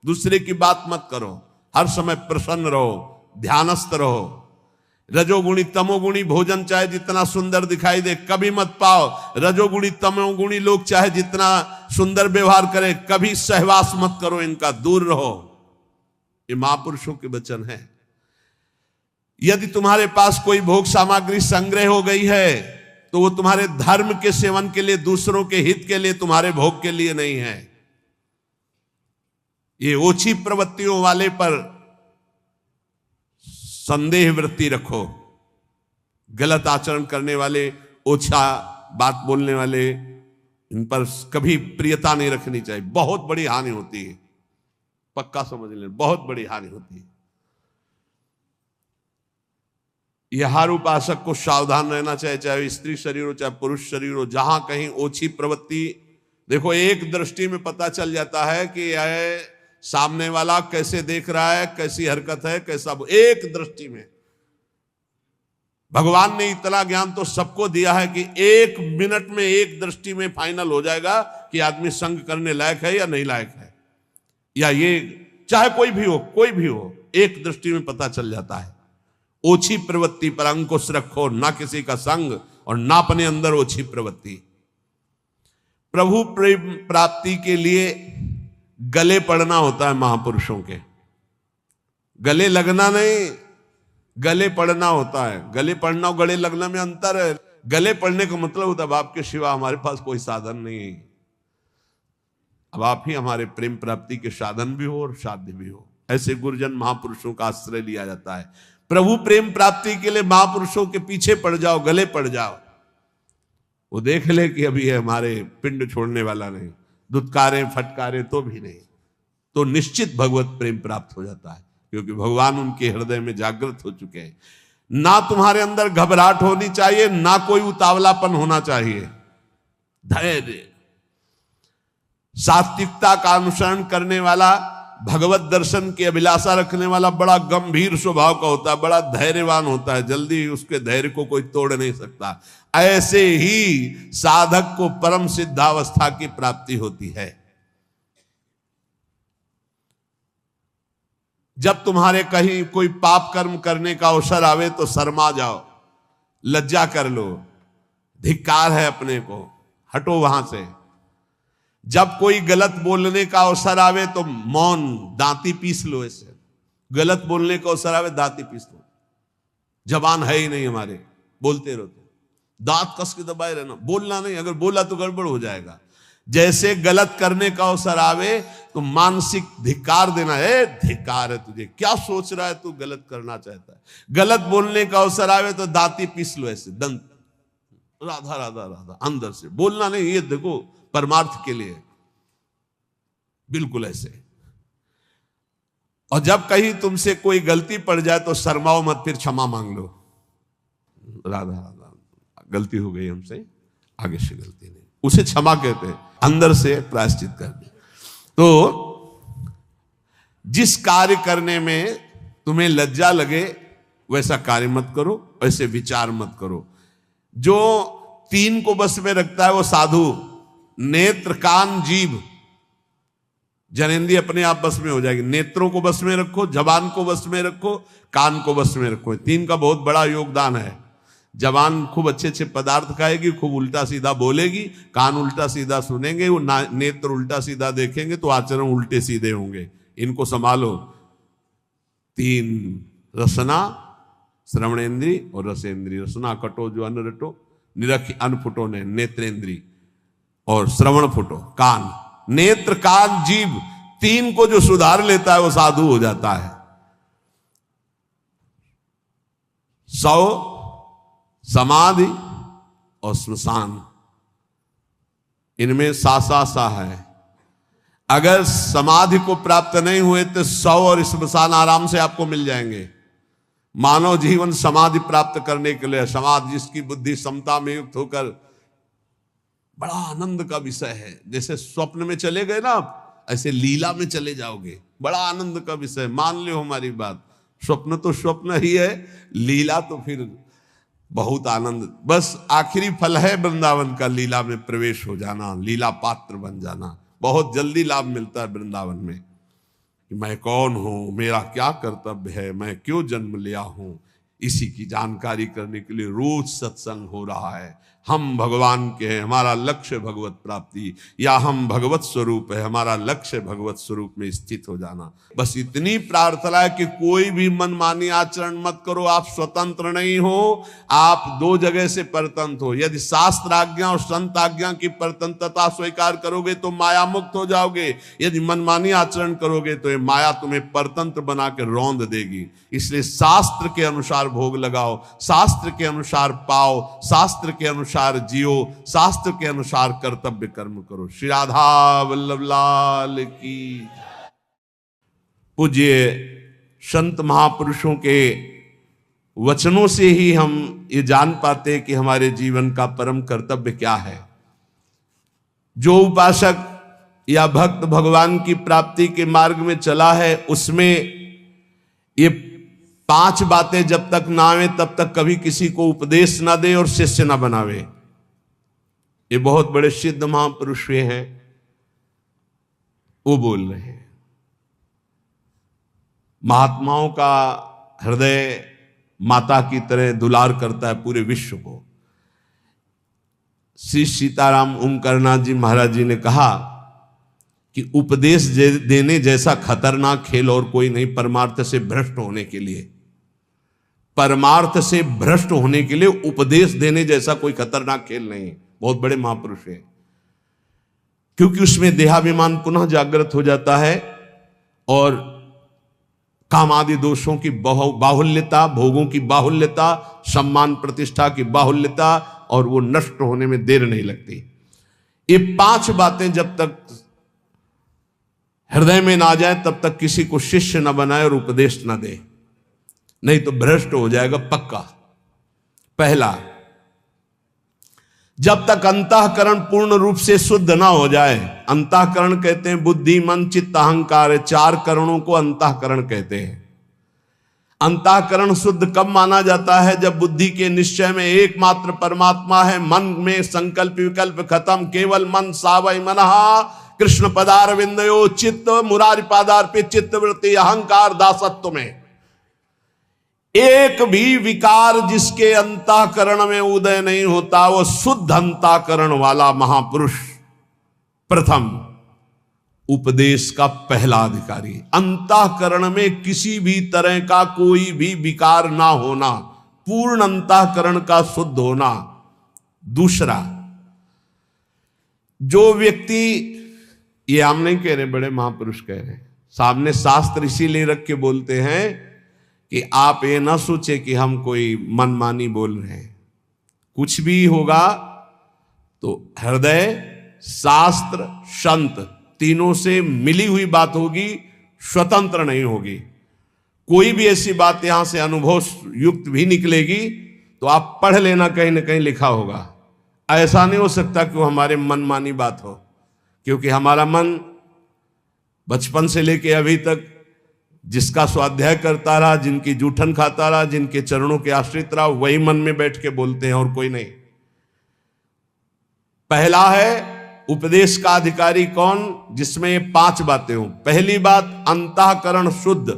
दूसरे की बात मत करो। हर समय प्रसन्न रहो, ध्यानस्थ रहो। रजोगुणी तमोगुणी भोजन चाहे जितना सुंदर दिखाई दे कभी मत पाओ। रजोगुणी तमोगुणी लोग चाहे जितना सुंदर व्यवहार करें कभी सहवास मत करो, इनका दूर रहो। ये महापुरुषों के वचन है। यदि तुम्हारे पास कोई भोग सामग्री संग्रह हो गई है तो वो तुम्हारे धर्म के सेवन के लिए, दूसरों के हित के लिए, तुम्हारे भोग के लिए नहीं है। ये ओछी प्रवृत्तियों वाले पर संदेह वृत्ति रखो। गलत आचरण करने वाले, ओछा बात बोलने वाले, इन पर कभी प्रियता नहीं रखनी चाहिए। बहुत बड़ी हानि होती है, पक्का समझ लें, बहुत बड़ी हानि होती है। यह हर उपासक को सावधान रहना चाहिए, चाहे स्त्री शरीर हो चाहे पुरुष शरीर हो। जहां कहीं ओछी प्रवृत्ति, देखो एक दृष्टि में पता चल जाता है कि यह सामने वाला कैसे देख रहा है, कैसी हरकत है, कैसा, एक दृष्टि में। भगवान ने इतना ज्ञान तो सबको दिया है कि 1 मिनट में, एक दृष्टि में फाइनल हो जाएगा कि आदमी संग करने लायक है या नहीं लायक है। या ये चाहे कोई भी हो, कोई भी हो, एक दृष्टि में पता चल जाता है। ओछी प्रवृत्ति पर अंकुश रखो, ना किसी का संग और ना अपने अंदर ओछी प्रवृत्ति। प्रभु प्रेम प्राप्ति के लिए गले पड़ना होता है महापुरुषों के। गले लगना नहीं, गले पड़ना होता है। गले पड़ना और गले लगना में अंतर है। गले पड़ने का मतलब होता है आपके सिवा हमारे पास कोई साधन नहीं है, अब आप ही हमारे प्रेम प्राप्ति के साधन भी हो और साध्य भी हो। ऐसे गुरुजन महापुरुषों का आश्रय लिया जाता है। प्रभु प्रेम प्राप्ति के लिए महापुरुषों के पीछे पड़ जाओ, गले पड़ जाओ। वो देख ले कि अभी है हमारे पिंड छोड़ने वाला नहीं, दुत्कारे फटकारे तो भी नहीं, तो निश्चित भगवत प्रेम प्राप्त हो जाता है, क्योंकि भगवान उनके हृदय में जागृत हो चुके हैं। ना तुम्हारे अंदर घबराहट होनी चाहिए, ना कोई उतावलापन होना चाहिए। धैर्य, सात्विकता का अनुसरण करने वाला, भगवत दर्शन की अभिलाषा रखने वाला बड़ा गंभीर स्वभाव का होता है, बड़ा धैर्यवान होता है। जल्दी उसके धैर्य को कोई तोड़ नहीं सकता। ऐसे ही साधक को परम सिद्धावस्था की प्राप्ति होती है। जब तुम्हारे कहीं कोई पाप कर्म करने का अवसर आवे तो शर्मा जाओ, लज्जा कर लो, धिक्कार है अपने को, हटो वहां से। जब कोई गलत बोलने का अवसर आवे तो मौन, दांती पीस लो। ऐसे गलत बोलने का अवसर आवे दांती पीस लो। जबान है ही नहीं हमारे, बोलते रहते, दांत कस के दबाए रहना, बोलना नहीं। अगर बोला तो गड़बड़ हो जाएगा। जैसे गलत करने का अवसर आवे तो मानसिक धिक्कार देना है। धिक्कार है तुझे, क्या सोच रहा है तू, गलत करना चाहता है। गलत बोलने का अवसर आवे तो दांती पीस लो, ऐसे दंत, राधा राधा राधा, अंदर से बोलना नहीं। ये देखो परमार्थ के लिए, बिल्कुल ऐसे। और जब कहीं तुमसे कोई गलती पड़ जाए तो शर्माओ मत, फिर क्षमा मांग लो। राधा राधा, गलती हो गई हमसे, आगे से गलती नहीं, उसे क्षमा कहते हैं। अंदर से प्रायश्चित कर दे। तो जिस कार्य करने में तुम्हें लज्जा लगे वैसा कार्य मत करो, वैसे विचार मत करो। जो 3 को बस में रखता है वो साधु। नेत्र, कान, जीभ, जनेंद्रिय अपने आप बस में हो जाएगी। नेत्रों को बस में रखो, जबान को बस में रखो, कान को बस में रखो। 3 का बहुत बड़ा योगदान है। जबान खूब अच्छे अच्छे पदार्थ खाएगी, खूब उल्टा सीधा बोलेगी, कान उल्टा सीधा सुनेंगे, वो नेत्र उल्टा सीधा देखेंगे तो आचरण उल्टे सीधे होंगे। इनको संभालो। 3 रसना, श्रवणेन्द्री और रसेंद्री। रसना कटो जो अन्न रटो, निरख अन्न फुटो ने नेत्रेंद्री, और श्रवण फुटो कान। नेत्र, कान, जीभ, 3 को जो सुधार लेता है वो साधु हो जाता है। 100 समाधि, और श्मशान, इनमें सा है। अगर समाधि को प्राप्त नहीं हुए तो 100 और श्मशान आराम से आपको मिल जाएंगे। मानव जीवन समाधि प्राप्त करने के लिए, समाधि जिसकी बुद्धि समता में युक्त होकर, बड़ा आनंद का विषय है। जैसे स्वप्न में चले गए ना आप, ऐसे लीला में चले जाओगे, बड़ा आनंद का विषय। मान लो हमारी बात, स्वप्न तो स्वप्न ही है, लीला तो फिर बहुत आनंद। बस आखिरी फल है वृंदावन का, लीला में प्रवेश हो जाना, लीला पात्र बन जाना। बहुत जल्दी लाभ मिलता है वृंदावन में कि मैं कौन हूं, मेरा क्या कर्तव्य है, मैं क्यों जन्म लिया हूं, इसी की जानकारी करने के लिए रोज सत्संग हो रहा है। हम भगवान के हैं, हमारा लक्ष्य भगवत प्राप्ति, या हम भगवत स्वरूप है, हमारा लक्ष्य भगवत स्वरूप में स्थित हो जाना। बस इतनी प्रार्थना है कि कोई भी मनमानी आचरण मत करो। आप स्वतंत्र नहीं हो, आप दो जगह से परतंत्र हो। यदि शास्त्र आज्ञा और संत आज्ञा की परतंत्रता स्वीकार करोगे तो माया मुक्त हो जाओगे। यदि मनमानी आचरण करोगे तो ये माया तुम्हें परतंत्र बना के रौंद देगी। इसलिए शास्त्र के अनुसार भोग लगाओ, शास्त्र के अनुसार पाओ, शास्त्र के अनुसार जियो, शास्त्र के अनुसार कर्तव्य कर्म करो। श्री राधा वल्लभ लाल की। पूज्य संत महापुरुषों के वचनों से ही हम ये जान पाते कि हमारे जीवन का परम कर्तव्य क्या है। जो उपासक या भक्त भगवान की प्राप्ति के मार्ग में चला है, उसमें ये 5 बातें जब तक ना आवे तब तक कभी किसी को उपदेश ना दे और शिष्य ना बनावे। ये बहुत बड़े सिद्ध महापुरुष हुए हैं, वो बोल रहे हैं। महात्माओं का हृदय माता की तरह दुलार करता है पूरे विश्व को। श्री सीताराम ओंकारनाथ जी महाराज जी ने कहा कि उपदेश देने जैसा खतरनाक खेल और कोई नहीं, परमार्थ से भ्रष्ट होने के लिए। परमार्थ से भ्रष्ट होने के लिए उपदेश देने जैसा कोई खतरनाक खेल नहीं। बहुत बड़े महापुरुष हैं, क्योंकि उसमें देहाभिमान पुनः जागृत हो जाता है और काम आदि दोषों की बाहुल्यता, भोगों की बाहुल्यता, सम्मान प्रतिष्ठा की बाहुल्यता, और वो नष्ट होने में देर नहीं लगती। ये 5 बातें जब तक हृदय में ना जाए तब तक किसी को शिष्य न बनाए और उपदेश न दे, नहीं तो भ्रष्ट हो जाएगा पक्का। पहला, जब तक अंतःकरण पूर्ण रूप से शुद्ध ना हो जाए। अंतःकरण कहते हैं बुद्धि, मन, चित्त, अहंकार, 4 करणों को अंतःकरण कहते हैं। अंतःकरण शुद्ध कब माना जाता है? जब बुद्धि के निश्चय में एकमात्र परमात्मा है, मन में संकल्प विकल्प खत्म, केवल मन सावय मनः कृष्ण पदारविंदयो चित्त मुरारी पादार्पित चित्तवृत्ति अहंकार दासत्व में एक भी विकार जिसके अंतःकरण में उदय नहीं होता, वो शुद्ध अंतःकरण वाला महापुरुष प्रथम उपदेश का पहला अधिकारी। अंतःकरण में किसी भी तरह का कोई भी विकार ना होना, पूर्ण अंतःकरण का शुद्ध होना। दूसरा, जो व्यक्ति, ये हम नहीं कह रहे, बड़े महापुरुष कह रहे हैं, सामने शास्त्र इसीलिए रख के बोलते हैं कि आप ये ना सोचे कि हम कोई मनमानी बोल रहे हैं। कुछ भी होगा तो हृदय, शास्त्र, संत, तीनों से मिली हुई बात होगी, स्वतंत्र नहीं होगी। कोई भी ऐसी बात यहां से अनुभव युक्त भी निकलेगी तो आप पढ़ लेना, कहीं ना कहीं लिखा होगा। ऐसा नहीं हो सकता कि वो हमारे मनमानी बात हो, क्योंकि हमारा मन बचपन से लेके अभी तक जिसका स्वाध्याय करता रहा, जिनकी जूठन खाता रहा, जिनके चरणों के आश्रित रहा, वही मन में बैठ के बोलते हैं और कोई नहीं। पहला है उपदेश का अधिकारी कौन? जिसमें ये 5 बातें हों। पहली बात, अंतःकरण शुद्ध,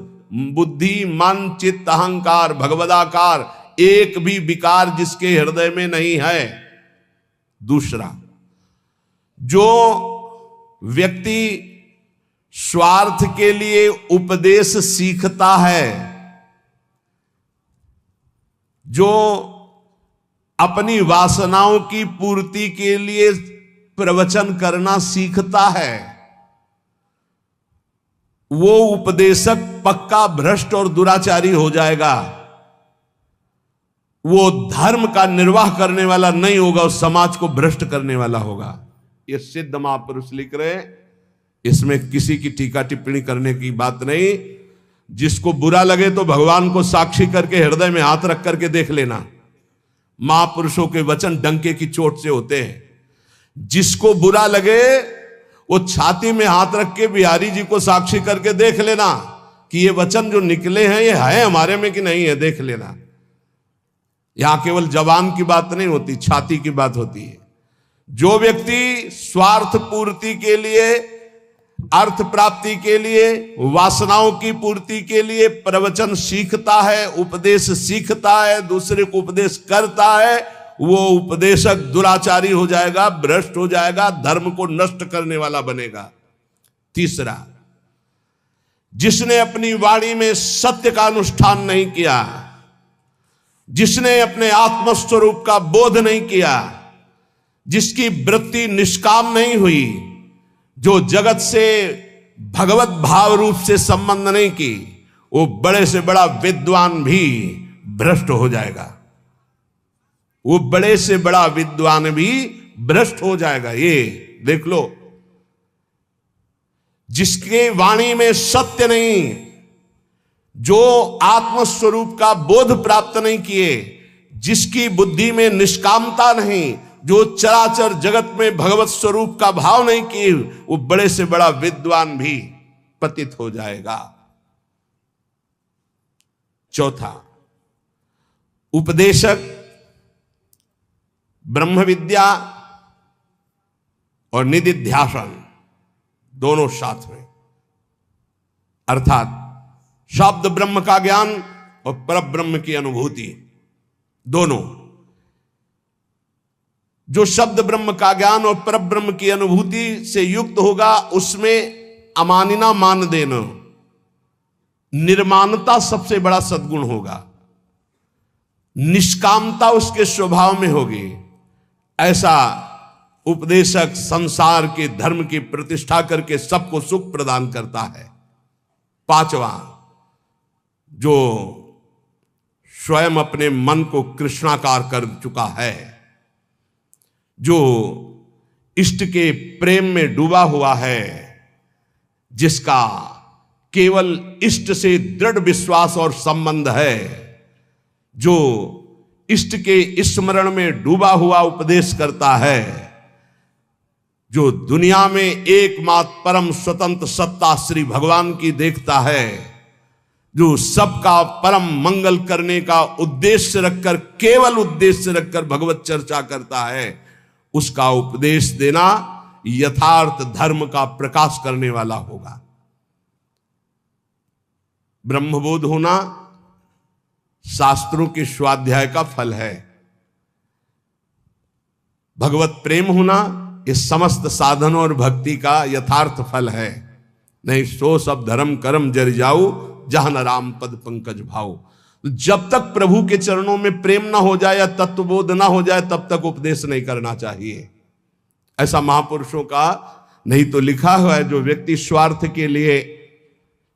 बुद्धि, मन, चित्त, अहंकार, भगवदाकार, एक भी विकार जिसके हृदय में नहीं है। दूसरा, जो व्यक्ति स्वार्थ के लिए उपदेश सीखता है, जो अपनी वासनाओं की पूर्ति के लिए प्रवचन करना सीखता है, वो उपदेशक पक्का भ्रष्ट और दुराचारी हो जाएगा। वो धर्म का निर्वाह करने वाला नहीं होगा, उस समाज को भ्रष्ट करने वाला होगा। ये सिद्ध महापुरुष लिख रहे हैं, इसमें किसी की टीका टिप्पणी करने की बात नहीं। जिसको बुरा लगे तो भगवान को साक्षी करके हृदय में हाथ रख करके देख लेना। महापुरुषों के वचन डंके की चोट से होते हैं। जिसको बुरा लगे वो छाती में हाथ रख के बिहारी जी को साक्षी करके देख लेना कि ये वचन जो निकले हैं ये है हमारे में कि नहीं है, देख लेना। यहां केवल जबान की बात नहीं होती, छाती की बात होती है। जो व्यक्ति स्वार्थ पूर्ति के लिए, अर्थ प्राप्ति के लिए, वासनाओं की पूर्ति के लिए प्रवचन सीखता है, उपदेश सीखता है, दूसरे को उपदेश करता है, वो उपदेशक दुराचारी हो जाएगा, भ्रष्ट हो जाएगा, धर्म को नष्ट करने वाला बनेगा। तीसरा, जिसने अपनी वाणी में सत्य का अनुष्ठान नहीं किया, जिसने अपने आत्मस्वरूप का बोध नहीं किया, जिसकी वृत्ति निष्काम नहीं हुई, जो जगत से भगवत भाव रूप से संबंध नहीं की, वो बड़े से बड़ा विद्वान भी भ्रष्ट हो जाएगा। वो बड़े से बड़ा विद्वान भी भ्रष्ट हो जाएगा। ये देख लो, जिसके वाणी में सत्य नहीं, जो आत्मस्वरूप का बोध प्राप्त नहीं किए, जिसकी बुद्धि में निष्कामता नहीं, जो चराचर जगत में भगवत स्वरूप का भाव नहीं किए, वो बड़े से बड़ा विद्वान भी पतित हो जाएगा। चौथा, उपदेशक ब्रह्म विद्या और निदिध्यासन दोनों साथ में, अर्थात शब्द ब्रह्म का ज्ञान और परब्रह्म की अनुभूति दोनों। जो शब्द ब्रह्म का ज्ञान और परब्रह्म की अनुभूति से युक्त होगा, उसमें अमानिना मान देना, निर्माणता सबसे बड़ा सद्गुण होगा, निष्कामता उसके स्वभाव में होगी। ऐसा उपदेशक संसार के धर्म की प्रतिष्ठा करके सबको सुख प्रदान करता है। पांचवा, जो स्वयं अपने मन को कृष्णाकार कर चुका है, जो इष्ट के प्रेम में डूबा हुआ है, जिसका केवल इष्ट से दृढ़ विश्वास और संबंध है, जो इष्ट के स्मरण में डूबा हुआ उपदेश करता है, जो दुनिया में एकमात्र परम स्वतंत्र सत्ता श्री भगवान की देखता है, जो सबका परम मंगल करने का उद्देश्य रखकर, केवल उद्देश्य रखकर भगवत चर्चा करता है, उसका उपदेश देना यथार्थ धर्म का प्रकाश करने वाला होगा। ब्रह्मबोध होना शास्त्रों के स्वाध्याय का फल है। भगवत प्रेम होना ये समस्त साधन और भक्ति का यथार्थ फल है। नहीं सो सब धर्म कर्म जर जाऊ, जहां न राम पद पंकज भाऊ। जब तक प्रभु के चरणों में प्रेम ना हो जाए या तत्वबोध ना हो जाए, तब तक उपदेश नहीं करना चाहिए। ऐसा महापुरुषों का नहीं तो लिखा हुआ है, जो व्यक्ति स्वार्थ के लिए,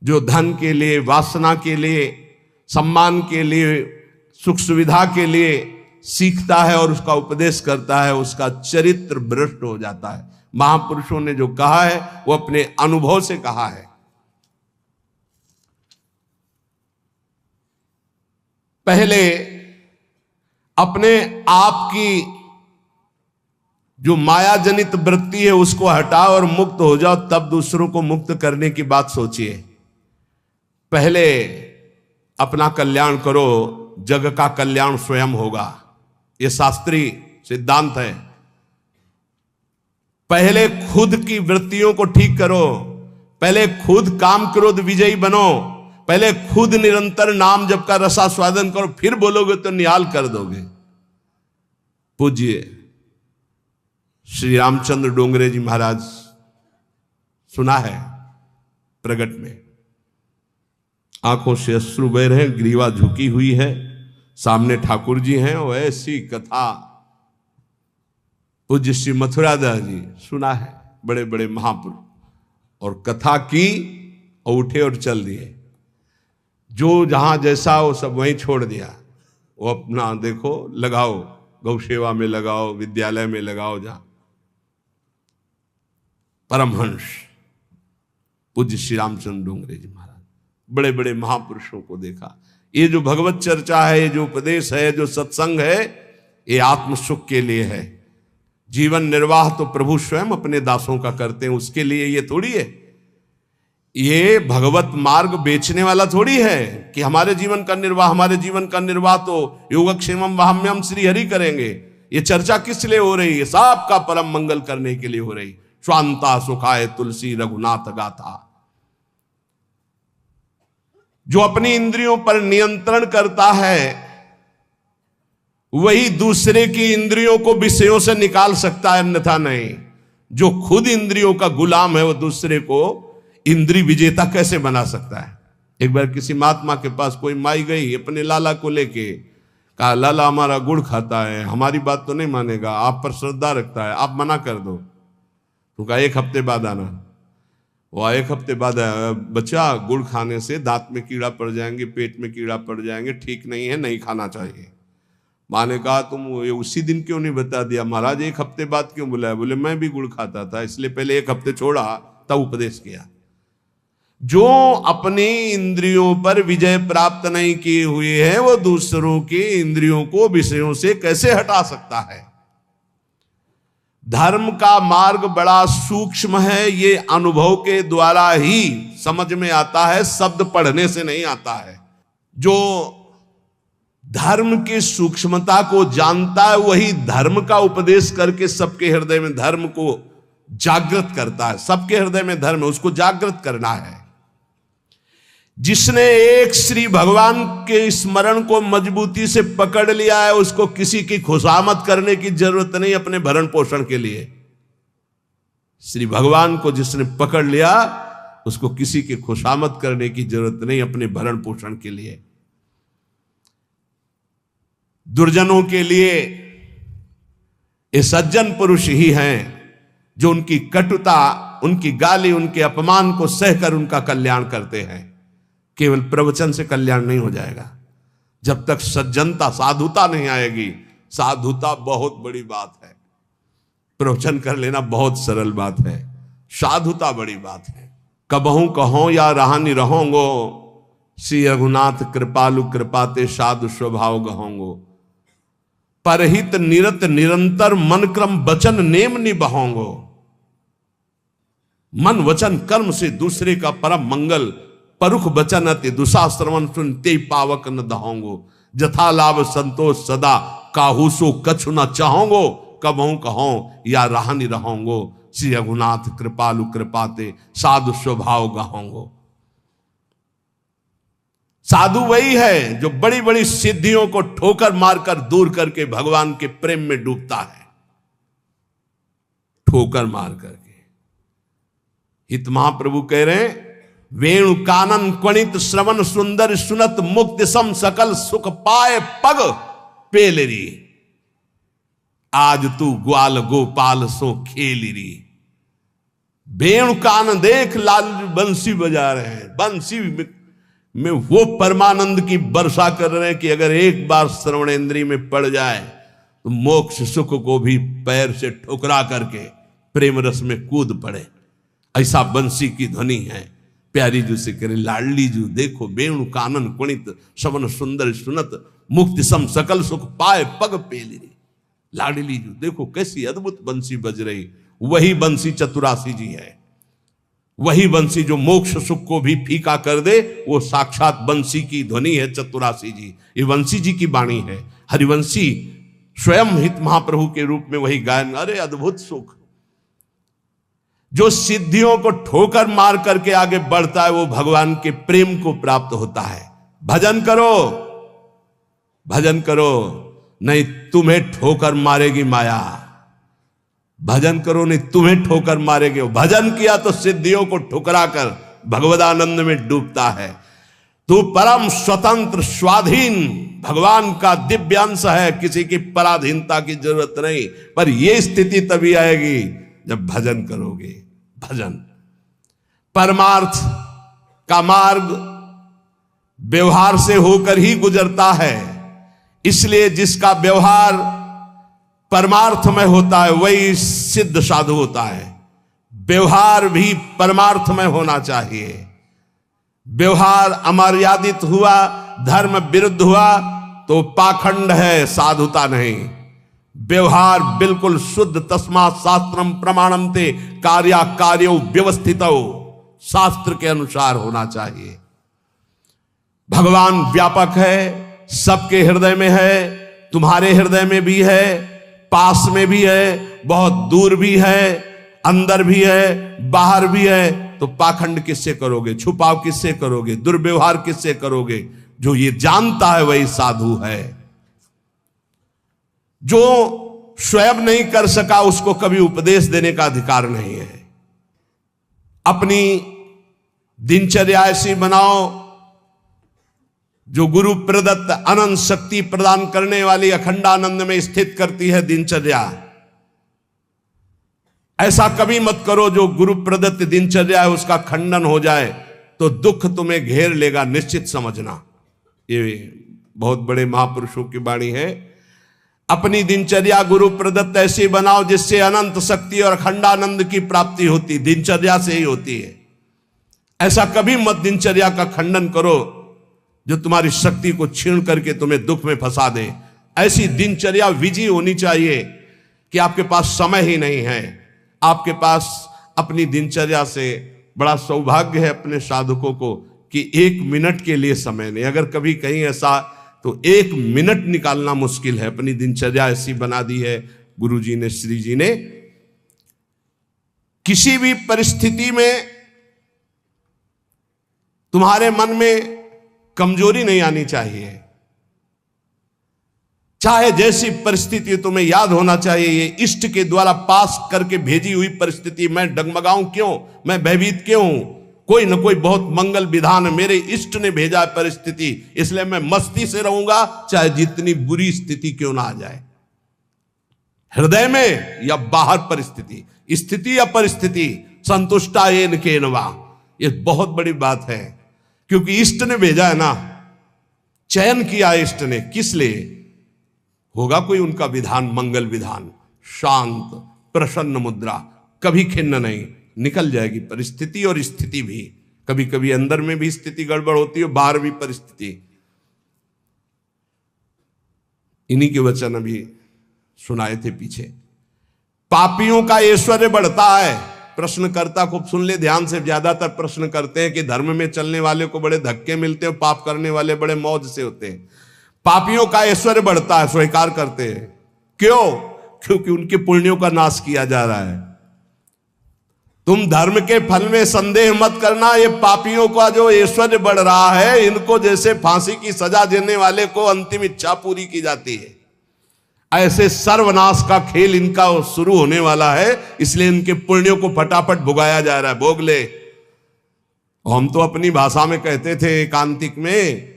जो धन के लिए, वासना के लिए, सम्मान के लिए, सुख सुविधा के लिए सीखता है और उसका उपदेश करता है, उसका चरित्र भ्रष्ट हो जाता है। महापुरुषों ने जो कहा है वो अपने अनुभव से कहा है। पहले अपने आप की जो माया जनित वृत्ति है उसको हटाओ और मुक्त हो जाओ, तब दूसरों को मुक्त करने की बात सोचिए। पहले अपना कल्याण करो, जग का कल्याण स्वयं होगा। यह शास्त्रीय सिद्धांत है। पहले खुद की वृत्तियों को ठीक करो, पहले खुद काम क्रोध विजयी बनो, पहले खुद निरंतर नाम जप का रसास्वादन करो, फिर बोलोगे तो निहाल कर दोगे। पूज्य श्री रामचंद्र डोंगरे जी महाराज, सुना है प्रगट में, आंखों से अश्रु बह रहे हैं, ग्रीवा झुकी हुई है, सामने ठाकुर जी हैं, और ऐसी कथा पूज्य श्री मथुरादास जी, सुना है, बड़े बड़े महापुरुष, और कथा की और उठे और चल दिए। जो जहां जैसा वो सब वहीं छोड़ दिया। वो अपना देखो लगाओ, गौ सेवा में लगाओ, विद्यालय में लगाओ। जहां परमहंस पूज्य श्री रामचंद्र डोंगरे जी महाराज, बड़े बड़े महापुरुषों को देखा। ये जो भगवत चर्चा है, ये जो उपदेश है, जो सत्संग है, ये आत्म सुख के लिए है। जीवन निर्वाह तो प्रभु स्वयं अपने दासों का करते हैं, उसके लिए ये थोड़ी है। ये भगवत मार्ग बेचने वाला थोड़ी है कि हमारे जीवन का निर्वाह तो योगक्षेमम वाहम्यम श्री हरि करेंगे। ये चर्चा किस लिए हो रही है? सबका परम मंगल करने के लिए हो रही। स्वांता सुखाय तुलसी रघुनाथ गाथा। जो अपनी इंद्रियों पर नियंत्रण करता है वही दूसरे की इंद्रियों को विषयों से निकाल सकता है, अन्यथा नहीं। जो खुद इंद्रियों का गुलाम है वो दूसरे को इंद्रिय विजेता कैसे बना सकता है? एक बार किसी महात्मा के पास कोई माई गई अपने लाला को लेके, कहा लाला हमारा गुड़ खाता है, हमारी बात तो नहीं मानेगा, आप पर श्रद्धा रखता है, आप मना कर दो। तो कहा 1 हफ्ते बाद आना। वो 1 हफ्ते बाद आया, बच्चा गुड़ खाने से दांत में कीड़ा पड़ जाएंगे, पेट में कीड़ा पड़ जाएंगे, ठीक नहीं है, नहीं खाना चाहिए। माँ ने कहा तुम ये उसी दिन क्यों नहीं बता दिया? महाराज 1 हफ्ते बाद क्यों बुलाया? बोले मैं भी गुड़ खाता था, इसलिए पहले 1 हफ्ते छोड़ा तब उपदेश किया। जो अपनी इंद्रियों पर विजय प्राप्त नहीं किए हुए है वो दूसरों की इंद्रियों को विषयों से कैसे हटा सकता है? धर्म का मार्ग बड़ा सूक्ष्म है, ये अनुभव के द्वारा ही समझ में आता है, शब्द पढ़ने से नहीं आता है। जो धर्म की सूक्ष्मता को जानता है वही धर्म का उपदेश करके सबके हृदय में धर्म को जागृत करता है। सबके हृदय में धर्म है, उसको जागृत करना है। जिसने एक श्री भगवान के स्मरण को मजबूती से पकड़ लिया है उसको किसी की खुशामद करने की जरूरत नहीं अपने भरण पोषण के लिए। श्री भगवान को जिसने पकड़ लिया उसको किसी की खुशामद करने की जरूरत नहीं अपने भरण पोषण के लिए। दुर्जनों के लिए ये सज्जन पुरुष ही हैं जो उनकी कटुता, उनकी गाली, उनके अपमान को सहकर उनका कल्याण करते हैं। केवल प्रवचन से कल्याण नहीं हो जाएगा जब तक सज्जनता, साधुता नहीं आएगी। साधुता बहुत बड़ी बात है, प्रवचन कर लेना बहुत सरल बात है, साधुता बड़ी बात है। कबहू कहो या रहानी रहोंगो, श्री रघुनाथ कृपालु कृपाते साधु स्वभाव गहोंगो। परहित निरत निरंतर मन क्रम वचन नेम निबहोंगो। मन वचन कर्म से दूसरे का परम मंगल, परुख बचन अति दुशाश्रवण सुनते पावक न दहोंगो। जथा लाभ संतोष सदा काहूसो कछु न चाहोंगो। कबहू कहो या रहानी रहोंगो, श्री रघुनाथ कृपालु कृपाते साधु स्वभाव गहोंगो। साधु वही है जो बड़ी बड़ी सिद्धियों को ठोकर मारकर दूर करके भगवान के प्रेम में डूबता है, ठोकर मार करके। हित महाप्रभु कह रहे हैं, वेणु कानन क्वणित श्रवण सुंदर सुनत मुक्ति सम सकल सुख पाए पग पेलरी। आज तू ग्वाल गोपाल सो खेलरी। वेणु कान देख लाल बंसी बजा रहे हैं, बंसी में वो परमानंद की वर्षा कर रहे हैं कि अगर एक बार श्रवणेंद्री में पड़ जाए तो मोक्ष सुख को भी पैर से ठुकरा करके प्रेम रस में कूद पड़े। ऐसा बंसी की ध्वनि है। प्यारी जू से करे, लाडली जू देखो वेणु कानन कुणित श्रवण सुंदर सुनत मुक्ति सम सकल सुख पाए पग पेलरी। लाडली जू देखो कैसी अद्भुत बंसी बज रही। वही बंसी चतुरासी जी है, वही बंसी जो मोक्ष सुख को भी फीका कर दे, वो साक्षात बंसी की ध्वनि है चतुरासी जी। ये बंसी जी की वाणी है। हरिवंशी स्वयं हित महाप्रभु के रूप में वही गायन। अरे अद्भुत सुख। जो सिद्धियों को ठोकर मार करके आगे बढ़ता है वो भगवान के प्रेम को प्राप्त होता है। भजन करो, भजन करो, नहीं तुम्हें ठोकर मारेगी माया। भजन करो, नहीं तुम्हें ठोकर मारेगी। भजन किया तो सिद्धियों को ठुकरा कर भगवदानंद में डूबता है। तू परम स्वतंत्र स्वाधीन भगवान का दिव्यांश है, किसी की पराधीनता की जरूरत नहीं। पर यह स्थिति तभी आएगी जब भजन करोगे। भजन परमार्थ का मार्ग व्यवहार से होकर ही गुजरता है। इसलिए जिसका व्यवहार परमार्थ में होता है वही सिद्ध साधु होता है। व्यवहार भी परमार्थ में होना चाहिए। व्यवहार अमर्यादित हुआ, धर्म विरुद्ध हुआ तो पाखंड है, साधुता नहीं। व्यवहार बिल्कुल शुद्ध, तस्मात् शास्त्रम प्रमाणम ते कार्या कार्यो व्यवस्थितो, शास्त्र के अनुसार होना चाहिए। भगवान व्यापक है, सबके हृदय में है, तुम्हारे हृदय में भी है, पास में भी है, बहुत दूर भी है, अंदर भी है, बाहर भी है। तो पाखंड किससे करोगे, छुपाव किससे करोगे, दुर्व्यवहार किससे करोगे? जो ये जानता है वही साधु है। जो स्वयं नहीं कर सका उसको कभी उपदेश देने का अधिकार नहीं है। अपनी दिनचर्या ऐसी बनाओ जो गुरु प्रदत्त अनंत शक्ति प्रदान करने वाली अखंडानंद में स्थित करती है दिनचर्या। ऐसा कभी मत करो जो गुरु प्रदत्त दिनचर्या है उसका खंडन हो जाए तो दुख तुम्हें घेर लेगा, निश्चित समझना। ये बहुत बड़े महापुरुषों की वाणी है। अपनी दिनचर्या गुरु प्रदत्त ऐसी बनाओ जिससे अनंत शक्ति और अखंडानंद की प्राप्ति होती, दिनचर्या से ही होती है। ऐसा कभी मत दिनचर्या का खंडन करो जो तुम्हारी शक्ति को छीन करके तुम्हें दुख में फंसा दे। ऐसी दिनचर्या विजयी होनी चाहिए कि आपके पास समय ही नहीं है। आपके पास अपनी दिनचर्या से बड़ा सौभाग्य है अपने साधकों को कि 1 मिनट के लिए समय नहीं। अगर कभी कहीं ऐसा तो 1 मिनट निकालना मुश्किल है। अपनी दिनचर्या ऐसी बना दी है गुरु जी ने, श्री जी ने। किसी भी परिस्थिति में तुम्हारे मन में कमजोरी नहीं आनी चाहिए। चाहे जैसी परिस्थिति तुम्हें याद होना चाहिए ये इष्ट के द्वारा पास करके भेजी हुई परिस्थिति। मैं डगमगाऊं क्यों, मैं भयभीत क्यों हूं? कोई न कोई बहुत मंगल विधान मेरे इष्ट ने भेजा है परिस्थिति, इसलिए मैं मस्ती से रहूंगा चाहे जितनी बुरी स्थिति क्यों ना आ जाए। हृदय में या बाहर परिस्थिति, स्थिति या परिस्थिति, संतुष्टा येन केनवा, ये बहुत बड़ी बात है। क्योंकि इष्ट ने भेजा है ना, चयन किया इष्ट ने, किस लिए? होगा कोई उनका विधान, मंगल विधान, शांत प्रसन्न मुद्रा, कभी खिन्न नहीं, निकल जाएगी परिस्थिति और स्थिति भी। कभी कभी अंदर में भी स्थिति गड़बड़ होती है, बाहर भी परिस्थिति। इन्हीं के वचन अभी सुनाए थे पीछे। पापियों का ऐश्वर्य बढ़ता है। प्रश्नकर्ता को सुन ले ध्यान से। ज्यादातर प्रश्न करते हैं कि धर्म में चलने वाले को बड़े धक्के मिलते हैं, पाप करने वाले बड़े मौज से होते हैं। पापियों का ऐश्वर्य बढ़ता है, स्वीकार करते हैं। क्यों? क्योंकि उनके पुण्यों का नाश किया जा रहा है। तुम धर्म के फल में संदेह मत करना। ये पापियों का जो ऐश्वर्य बढ़ रहा है, इनको जैसे फांसी की सजा देने वाले को अंतिम इच्छा पूरी की जाती है, ऐसे सर्वनाश का खेल इनका शुरू होने वाला है। इसलिए इनके पुण्यों को फटाफट भुगाया जा रहा है। भोग ले। हम तो अपनी भाषा में कहते थे एकांतिक में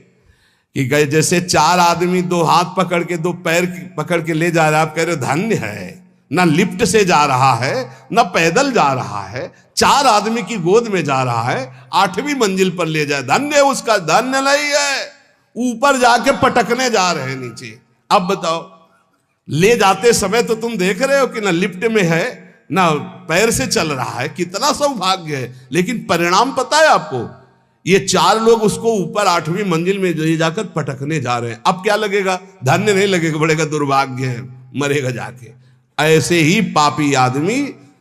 कि गए जैसे 4 आदमी 2 हाथ पकड़ के 2 पैर पकड़ के ले जा रहा है। आप कह रहे हो धन्य है, ना लिफ्ट से जा रहा है, ना पैदल जा रहा है, 4 आदमी की गोद में जा रहा है, 8वीं मंजिल पर ले जाए, धन्य उसका। धन्य नहीं है, ऊपर जाके पटकने जा रहे हैं नीचे। अब बताओ, ले जाते समय तो तुम देख रहे हो कि ना लिफ्ट में है ना पैर से चल रहा है, कितना सौभाग्य है। लेकिन परिणाम पता है आपको? ये 4 लोग उसको ऊपर 8वीं मंजिल में ले जाकर पटकने जा रहे हैं। अब क्या लगेगा? धन्य नहीं लगेगा, बड़ेगा दुर्भाग्य है, मरेगा जाके। ऐसे ही पापी आदमी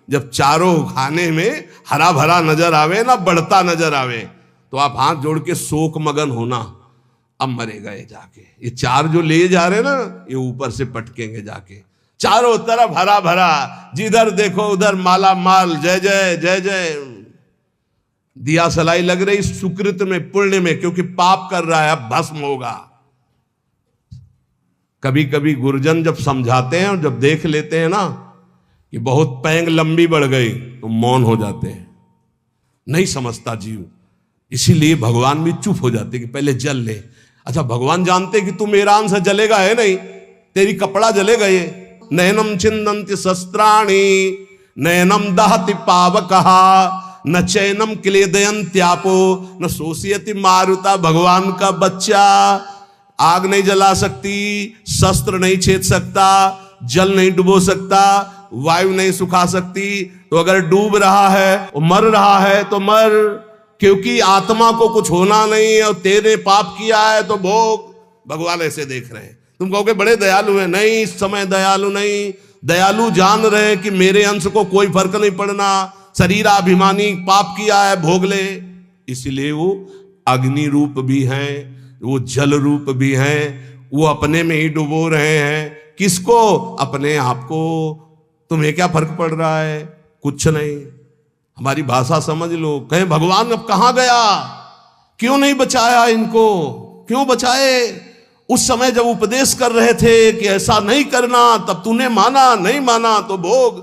जब चारों खाने में हरा भरा नजर आवे ना बढ़ता नजर आवे तो आप हाथ जोड़ के शोक मगन होना, अब मरेगा ये जाके। ये 4 जो ले जा रहे ना ये ऊपर से पटकेंगे जाके। चारों तरफ हरा भरा, जिधर देखो उधर माला माल, जय जय जय जय। दिया सलाई लग रही सुकृत में, पुण्य में, क्योंकि पाप कर रहा है, अब भस्म होगा। कभी कभी गुरुजन जब समझाते हैं और जब देख लेते हैं ना कि बहुत पैंग लंबी बढ़ गई तो मौन हो जाते हैं, नहीं समझता जीव। इसीलिए भगवान भी चुप हो जाते कि पहले जल ले। अच्छा, भगवान जानते कि तू मेरा अंश जलेगा है नहीं, तेरी कपड़ा जलेगा ये। नयनम छिंदन्ति शस्त्राणि नयनम दहति पावकहा न चैनम क्लेदयन्त्यापो न शोषयति मारुता। भगवान का बच्चा आग नहीं जला सकती, शस्त्र नहीं छेद सकता, जल नहीं डुबो सकता, वायु नहीं सुखा सकती। तो अगर डूब रहा है, मर रहा है तो मर, क्योंकि आत्मा को कुछ होना नहीं है और तेरे पाप किया है तो भोग। भगवान ऐसे देख रहे हैं। तुम कहोगे बड़े दयालु हैं, नहीं, इस समय दयालु नहीं, दयालु जान रहे हैं कि मेरे अंश को कोई फर्क नहीं पड़ना, शरीराभिमानी पाप किया है, भोग ले। इसलिए वो अग्नि रूप भी हैं, वो जल रूप भी हैं, वो अपने में ही डुबो रहे हैं। किसको? अपने आप को। तुम्हें क्या फर्क पड़ रहा है? कुछ नहीं। हमारी भाषा समझ लो। कहें भगवान अब कहां गया, क्यों नहीं बचाया इनको, क्यों बचाए? उस समय जब उपदेश कर रहे थे कि ऐसा नहीं करना, तब तूने माना, नहीं माना तो भोग।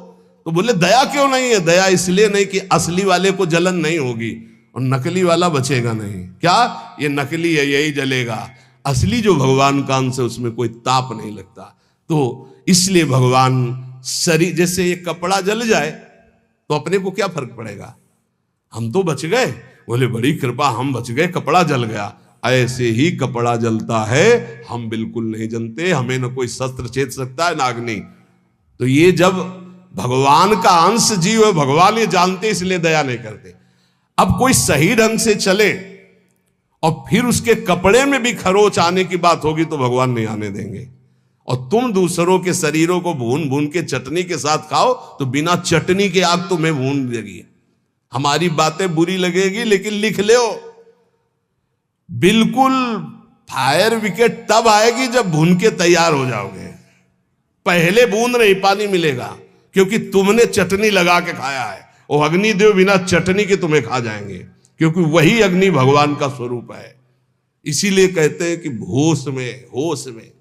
तो बोले दया क्यों नहीं है? दया इसलिए नहीं कि असली वाले को जलन नहीं होगी और नकली वाला बचेगा नहीं। क्या? ये नकली है, यही जलेगा। असली जो भगवान का अंश है उसमें कोई ताप नहीं लगता। तो इसलिए भगवान शरीर, जैसे ये कपड़ा जल जाए तो अपने को क्या फर्क पड़ेगा, हम तो बच गए। बोले बड़ी कृपा, हम बच गए, कपड़ा जल गया। ऐसे ही कपड़ा जलता है, हम बिल्कुल नहीं जनते, हमें न कोई शस्त्र छेद सकता है ना अग्नि। तो ये जब भगवान का अंश जीव है, भगवान ये जानते इसलिए दया नहीं करते। अब कोई सही ढंग से चले और फिर उसके कपड़े में भी खरोच आने की बात होगी तो भगवान नहीं आने देंगे। और तुम दूसरों के शरीरों को भून भून के चटनी के साथ खाओ तो बिना चटनी के आग तुम्हें भून देगी। हमारी बातें बुरी लगेगी लेकिन लिख लो, बिल्कुल फायर विकेट तब आएगी जब भून के तैयार हो जाओगे। पहले बूंद नहीं पानी मिलेगा, क्योंकि तुमने चटनी लगा के खाया है। वो अग्निदेव बिना चटनी के तुम्हें खा जाएंगे, क्योंकि वही अग्नि भगवान का स्वरूप है। इसीलिए कहते हैं कि होश में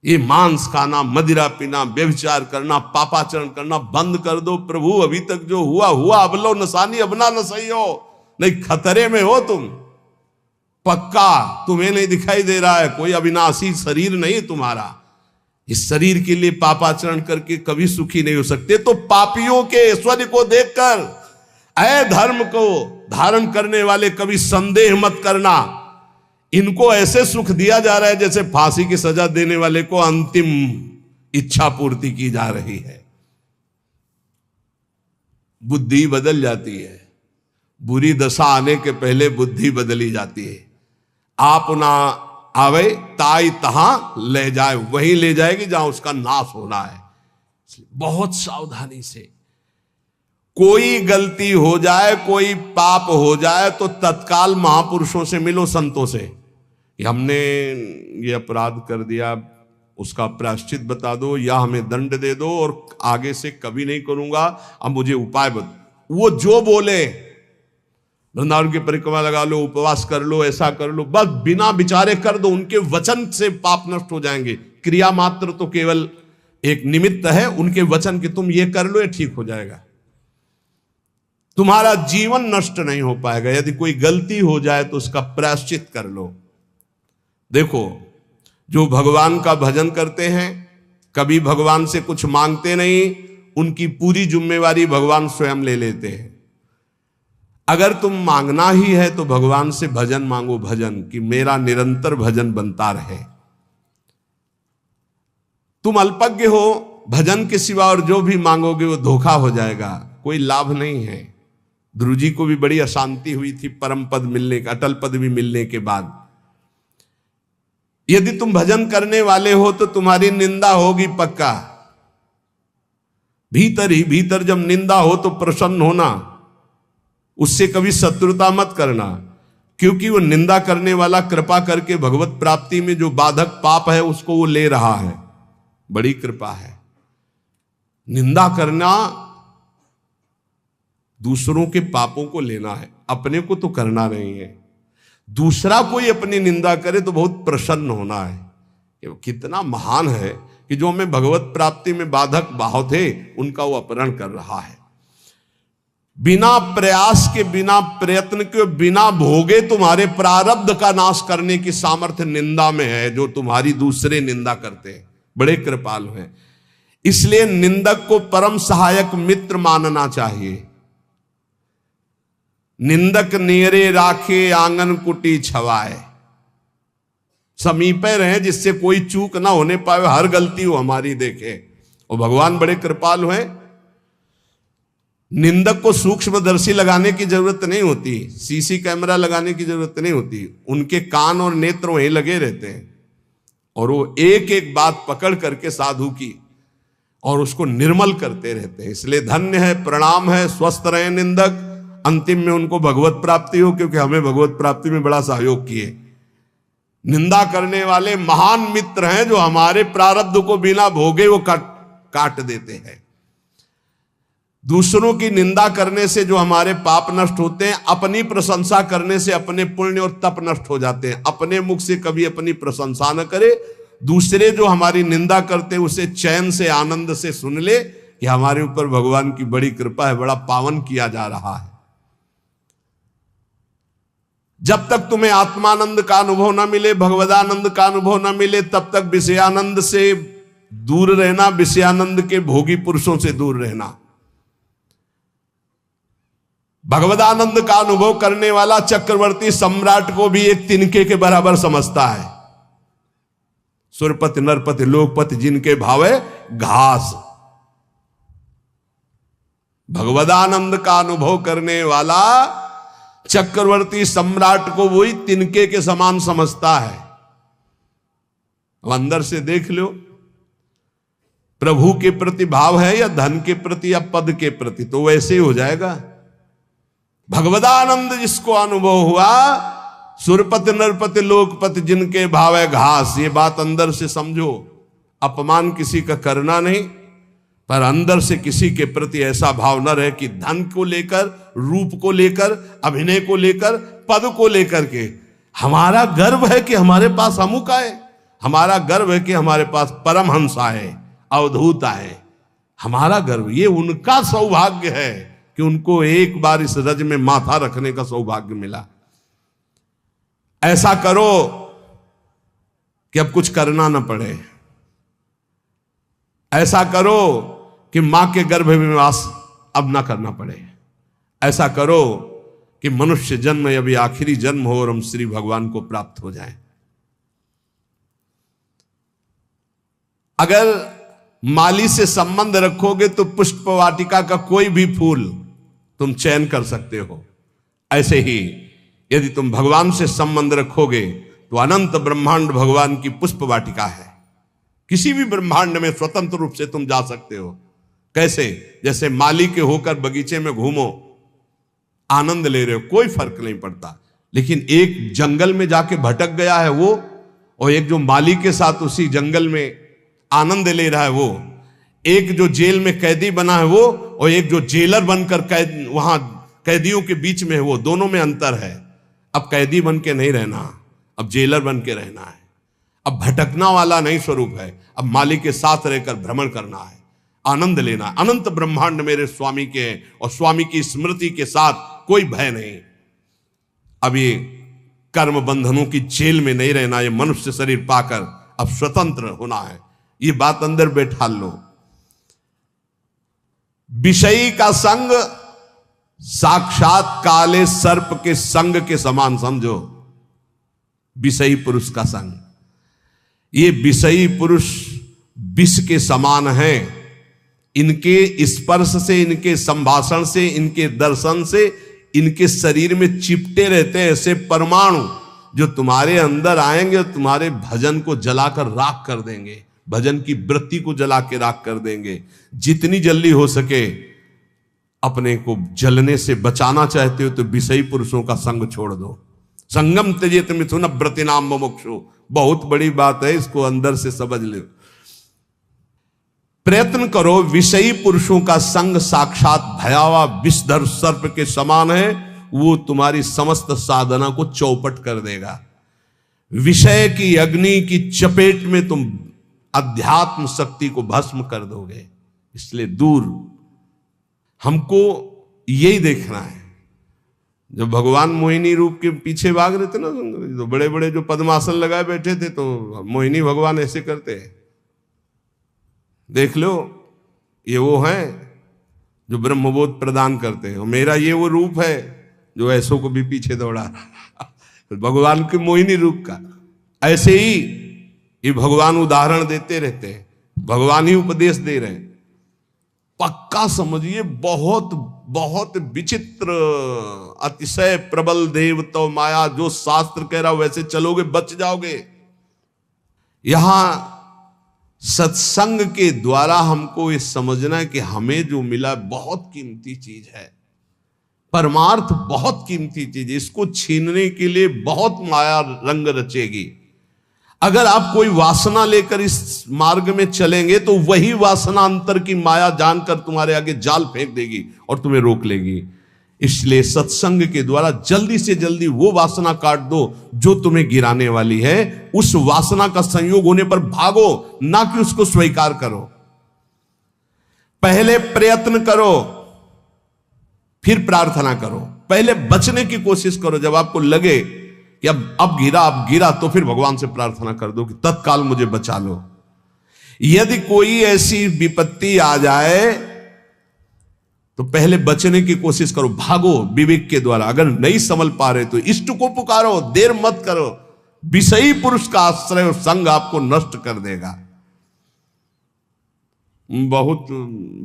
ये मांस खाना, मदिरा पीना, व्यभिचार करना, पापाचरण करना बंद कर दो। प्रभु अभी तक जो हुआ हुआ, अब लो नसानी, अब ना सही हो, नहीं खतरे में हो तुम पक्का। तुम्हें नहीं दिखाई दे रहा है, कोई अविनाशी शरीर नहीं तुम्हारा। इस शरीर के लिए पापाचरण करके कभी सुखी नहीं हो सकते। तो पापियों के ऐश्वर्य को देखकर, अधर्म को धारण करने वाले कभी संदेह मत करना। इनको ऐसे सुख दिया जा रहा है जैसे फांसी की सजा देने वाले को अंतिम इच्छा पूर्ति की जा रही है। बुद्धि बदल जाती है, बुरी दशा आने के पहले बुद्धि बदली जाती है। आप ना आवे ताई तहां ले जाए, वहीं ले जाएगी जहां उसका नाश होना है। बहुत सावधानी से, कोई गलती हो जाए, कोई पाप हो जाए तो तत्काल महापुरुषों से मिलो, संतों से, कि हमने ये अपराध कर दिया, उसका प्रायश्चित बता दो या हमें दंड दे दो और आगे से कभी नहीं करूंगा, अब मुझे उपाय बता। वो जो बोले, वृंदावन की परिक्रमा लगा लो, उपवास कर लो, ऐसा कर लो, बस बिना विचारे कर दो। उनके वचन से पाप नष्ट हो जाएंगे। क्रिया मात्र तो केवल एक निमित्त है, उनके वचन कि तुम ये कर लो, ये ठीक हो जाएगा। तुम्हारा जीवन नष्ट नहीं हो पाएगा। यदि कोई गलती हो जाए तो उसका प्रायश्चित कर लो। देखो, जो भगवान का भजन करते हैं, कभी भगवान से कुछ मांगते नहीं, उनकी पूरी जिम्मेवारी भगवान स्वयं ले लेते हैं। अगर तुम मांगना ही है तो भगवान से भजन मांगो, भजन कि मेरा निरंतर भजन बनता रहे। तुम अल्पज्ञ हो, भजन के सिवा और जो भी मांगोगे वो धोखा हो जाएगा, कोई लाभ नहीं है। ध्रुव जी को भी बड़ी अशांति हुई थी परम पद मिलने का, अटल पद भी मिलने के बाद। यदि तुम भजन करने वाले हो तो तुम्हारी निंदा होगी पक्का। भीतर ही भीतर जब निंदा हो तो प्रसन्न होना, उससे कभी शत्रुता मत करना, क्योंकि वो निंदा करने वाला कृपा करके भगवत प्राप्ति में जो बाधक पाप है उसको वो ले रहा है। बड़ी कृपा है। निंदा करना दूसरों के पापों को लेना है, अपने को तो करना नहीं है। दूसरा कोई अपनी निंदा करे तो बहुत प्रसन्न होना है कि वो कितना महान है कि जो हमें भगवत प्राप्ति में बाधक भाव थे उनका वो अपहरण कर रहा है। बिना प्रयास के, बिना प्रयत्न के, बिना भोगे तुम्हारे प्रारब्ध का नाश करने की सामर्थ्य निंदा में है, जो तुम्हारी दूसरे निंदा करते हैं। बड़े कृपालु हैं। इसलिए निंदक को परम सहायक मित्र मानना चाहिए। निंदक नेरे राखे आंगन कुटी छवाए। समीपे रहे, जिससे कोई चूक ना होने पाए, हर गलती वो हमारी देखे। और भगवान बड़े कृपालु हैं। निंदक को सूक्ष्मदर्शी लगाने की जरूरत नहीं होती, सीसी कैमरा लगाने की जरूरत नहीं होती, उनके कान और नेत्र वहीं लगे रहते हैं और वो एक एक बात पकड़ करके साधु की और उसको निर्मल करते रहते हैं। इसलिए धन्य है, प्रणाम है, स्वस्थ रहे निंदक, अंतिम में उनको भगवत प्राप्ति हो, क्योंकि हमें भगवत प्राप्ति में बड़ा सहयोग किए। निंदा करने वाले महान मित्र हैं जो हमारे प्रारब्ध को बिना भोगे वो काट देते हैं। दूसरों की निंदा करने से जो हमारे पाप नष्ट होते हैं, अपनी प्रशंसा करने से अपने पुण्य और तप नष्ट हो जाते हैं। अपने मुख से कभी अपनी प्रशंसा न करे, दूसरे जो हमारी निंदा करते हैं उसे चैन से आनंद से सुन ले कि हमारे ऊपर भगवान की बड़ी कृपा है, बड़ा पावन किया जा रहा है। जब तक तुम्हें आत्मानंद का अनुभव न मिले, भगवदानंद का अनुभव न मिले, तब तक विषयानंद से दूर रहना, विषयानंद के भोगी पुरुषों से दूर रहना। भगवदानंद का अनुभव करने वाला चक्रवर्ती सम्राट को भी एक तिनके के बराबर समझता है। सुरपति नरपति लोकपति जिनके भावे घास। भगवदानंद का अनुभव करने वाला चक्रवर्ती सम्राट को वही तिनके के समान समझता है। अब अंदर से देख लो, प्रभु के प्रति भाव है या धन के प्रति या पद के प्रति, तो वैसे ही हो जाएगा। भगवदानंद जिसको अनुभव हुआ, सुरपति नरपति लोकपति जिनके भाव है घास, ये बात अंदर से समझो। अपमान किसी का करना नहीं, पर अंदर से किसी के प्रति ऐसा भाव न रहे कि धन को लेकर, रूप को लेकर, अभिनय को लेकर, पद को लेकर के हमारा गर्व है कि हमारे पास अमुक आए, हमारा गर्व है कि हमारे पास परमहंस आए, अवधूत आए। हमारा गर्व, ये उनका सौभाग्य है कि उनको एक बार इस रज में माथा रखने का सौभाग्य मिला। ऐसा करो कि अब कुछ करना ना पड़े। ऐसा करो कि मां के गर्भ में वास अब ना करना पड़े। ऐसा करो कि मनुष्य जन्म अभी आखिरी जन्म हो और हम श्री भगवान को प्राप्त हो जाएं। अगर माली से संबंध रखोगे तो पुष्प वाटिका का कोई भी फूल तुम चयन कर सकते हो। ऐसे ही यदि तुम भगवान से संबंध रखोगे तो अनंत ब्रह्मांड भगवान की पुष्प वाटिका है। किसी भी ब्रह्मांड में स्वतंत्र रूप से तुम जा सकते हो। कैसे? जैसे माली के होकर बगीचे में घूमो, आनंद ले रहे हो, कोई फर्क नहीं पड़ता। लेकिन एक जंगल में जाके भटक गया है वो, और एक जो माली के साथ उसी जंगल में आनंद ले रहा है वो, एक जो जेल में कैदी बना है वो, और एक जो जेलर बनकर वहां कैदियों के बीच में है वो, दोनों में अंतर है। अब कैदी बन के नहीं रहना, अब जेलर बन के रहना है। अब भटकना वाला नहीं स्वरूप है, अब मालिक के साथ रहकर भ्रमण करना है, आनंद लेना। अनंत ब्रह्मांड मेरे स्वामी के हैं और स्वामी की स्मृति के साथ कोई भय नहीं। अब ये कर्म बंधनों की जेल में नहीं रहना, ये मनुष्य शरीर पाकर अब स्वतंत्र होना है। ये बात अंदर बैठा लो। विषयी का संग साक्षात काले सर्प के संग के समान समझो। विषयी पुरुष का संग, ये विषयी पुरुष विष के समान है। इनके स्पर्श से, इनके संभाषण से, इनके दर्शन से इनके शरीर में चिपटे रहते हैं ऐसे परमाणु, जो तुम्हारे अंदर आएंगे और तुम्हारे भजन को जलाकर राख कर देंगे, भजन की वृत्ति को जला के राख कर देंगे। जितनी जल्दी हो सके अपने को जलने से बचाना चाहते हो तो विषयी पुरुषों का संग छोड़ दो। संगम त्यजेत मिथुन व्रतिनाम मुमुक्षु, बहुत बड़ी बात है, इसको अंदर से समझ लो। प्रयत्न करो। विषयी पुरुषों का संग साक्षात भयावह विषधर सर्प के समान है, वो तुम्हारी समस्त साधना को चौपट कर देगा। विषय की अग्नि की चपेट में तुम अध्यात्म शक्ति को भस्म कर दोगे। इसलिए दूर। हमको यही देखना है। जब भगवान मोहिनी रूप के पीछे भाग रहे थे ना, तो बड़े बड़े जो पद्मासन लगाए बैठे थे, तो मोहिनी भगवान ऐसे करते हैं। देख लो, ये वो हैं जो ब्रह्मबोध प्रदान करते हैं, और मेरा ये वो रूप है जो ऐसों को भी पीछे दौड़ा भगवान के मोहिनी रूप का। ऐसे ही ये भगवान उदाहरण देते रहते हैं, भगवान ही उपदेश दे रहे हैं। पक्का समझिए, बहुत बहुत विचित्र, अतिशय प्रबल देव तो माया, जो शास्त्र कह रहा वैसे चलोगे बच जाओगे। यहां सत्संग के द्वारा हमको ये समझना है कि हमें जो मिला बहुत कीमती चीज है, परमार्थ बहुत कीमती चीज है। इसको छीनने के लिए बहुत माया रंग रचेगी। अगर आप कोई वासना लेकर इस मार्ग में चलेंगे तो वही वासना अंतर की माया जानकर तुम्हारे आगे जाल फेंक देगी और तुम्हें रोक लेगी। इसलिए सत्संग के द्वारा जल्दी से जल्दी वो वासना काट दो जो तुम्हें गिराने वाली है। उस वासना का संयोग होने पर भागो, ना कि उसको स्वीकार करो। पहले प्रयत्न करो, फिर प्रार्थना करो। पहले बचने की कोशिश करो। जब आपको लगे कि अब गिरा तो फिर भगवान से प्रार्थना कर दो कि तत्काल मुझे बचा लो। यदि कोई ऐसी विपत्ति आ जाए तो पहले बचने की कोशिश करो, भागो विवेक के द्वारा। अगर नहीं संभल पा रहे तो इष्ट को पुकारो, देर मत करो। विषयी पुरुष का आश्रय और संग आपको नष्ट कर देगा। बहुत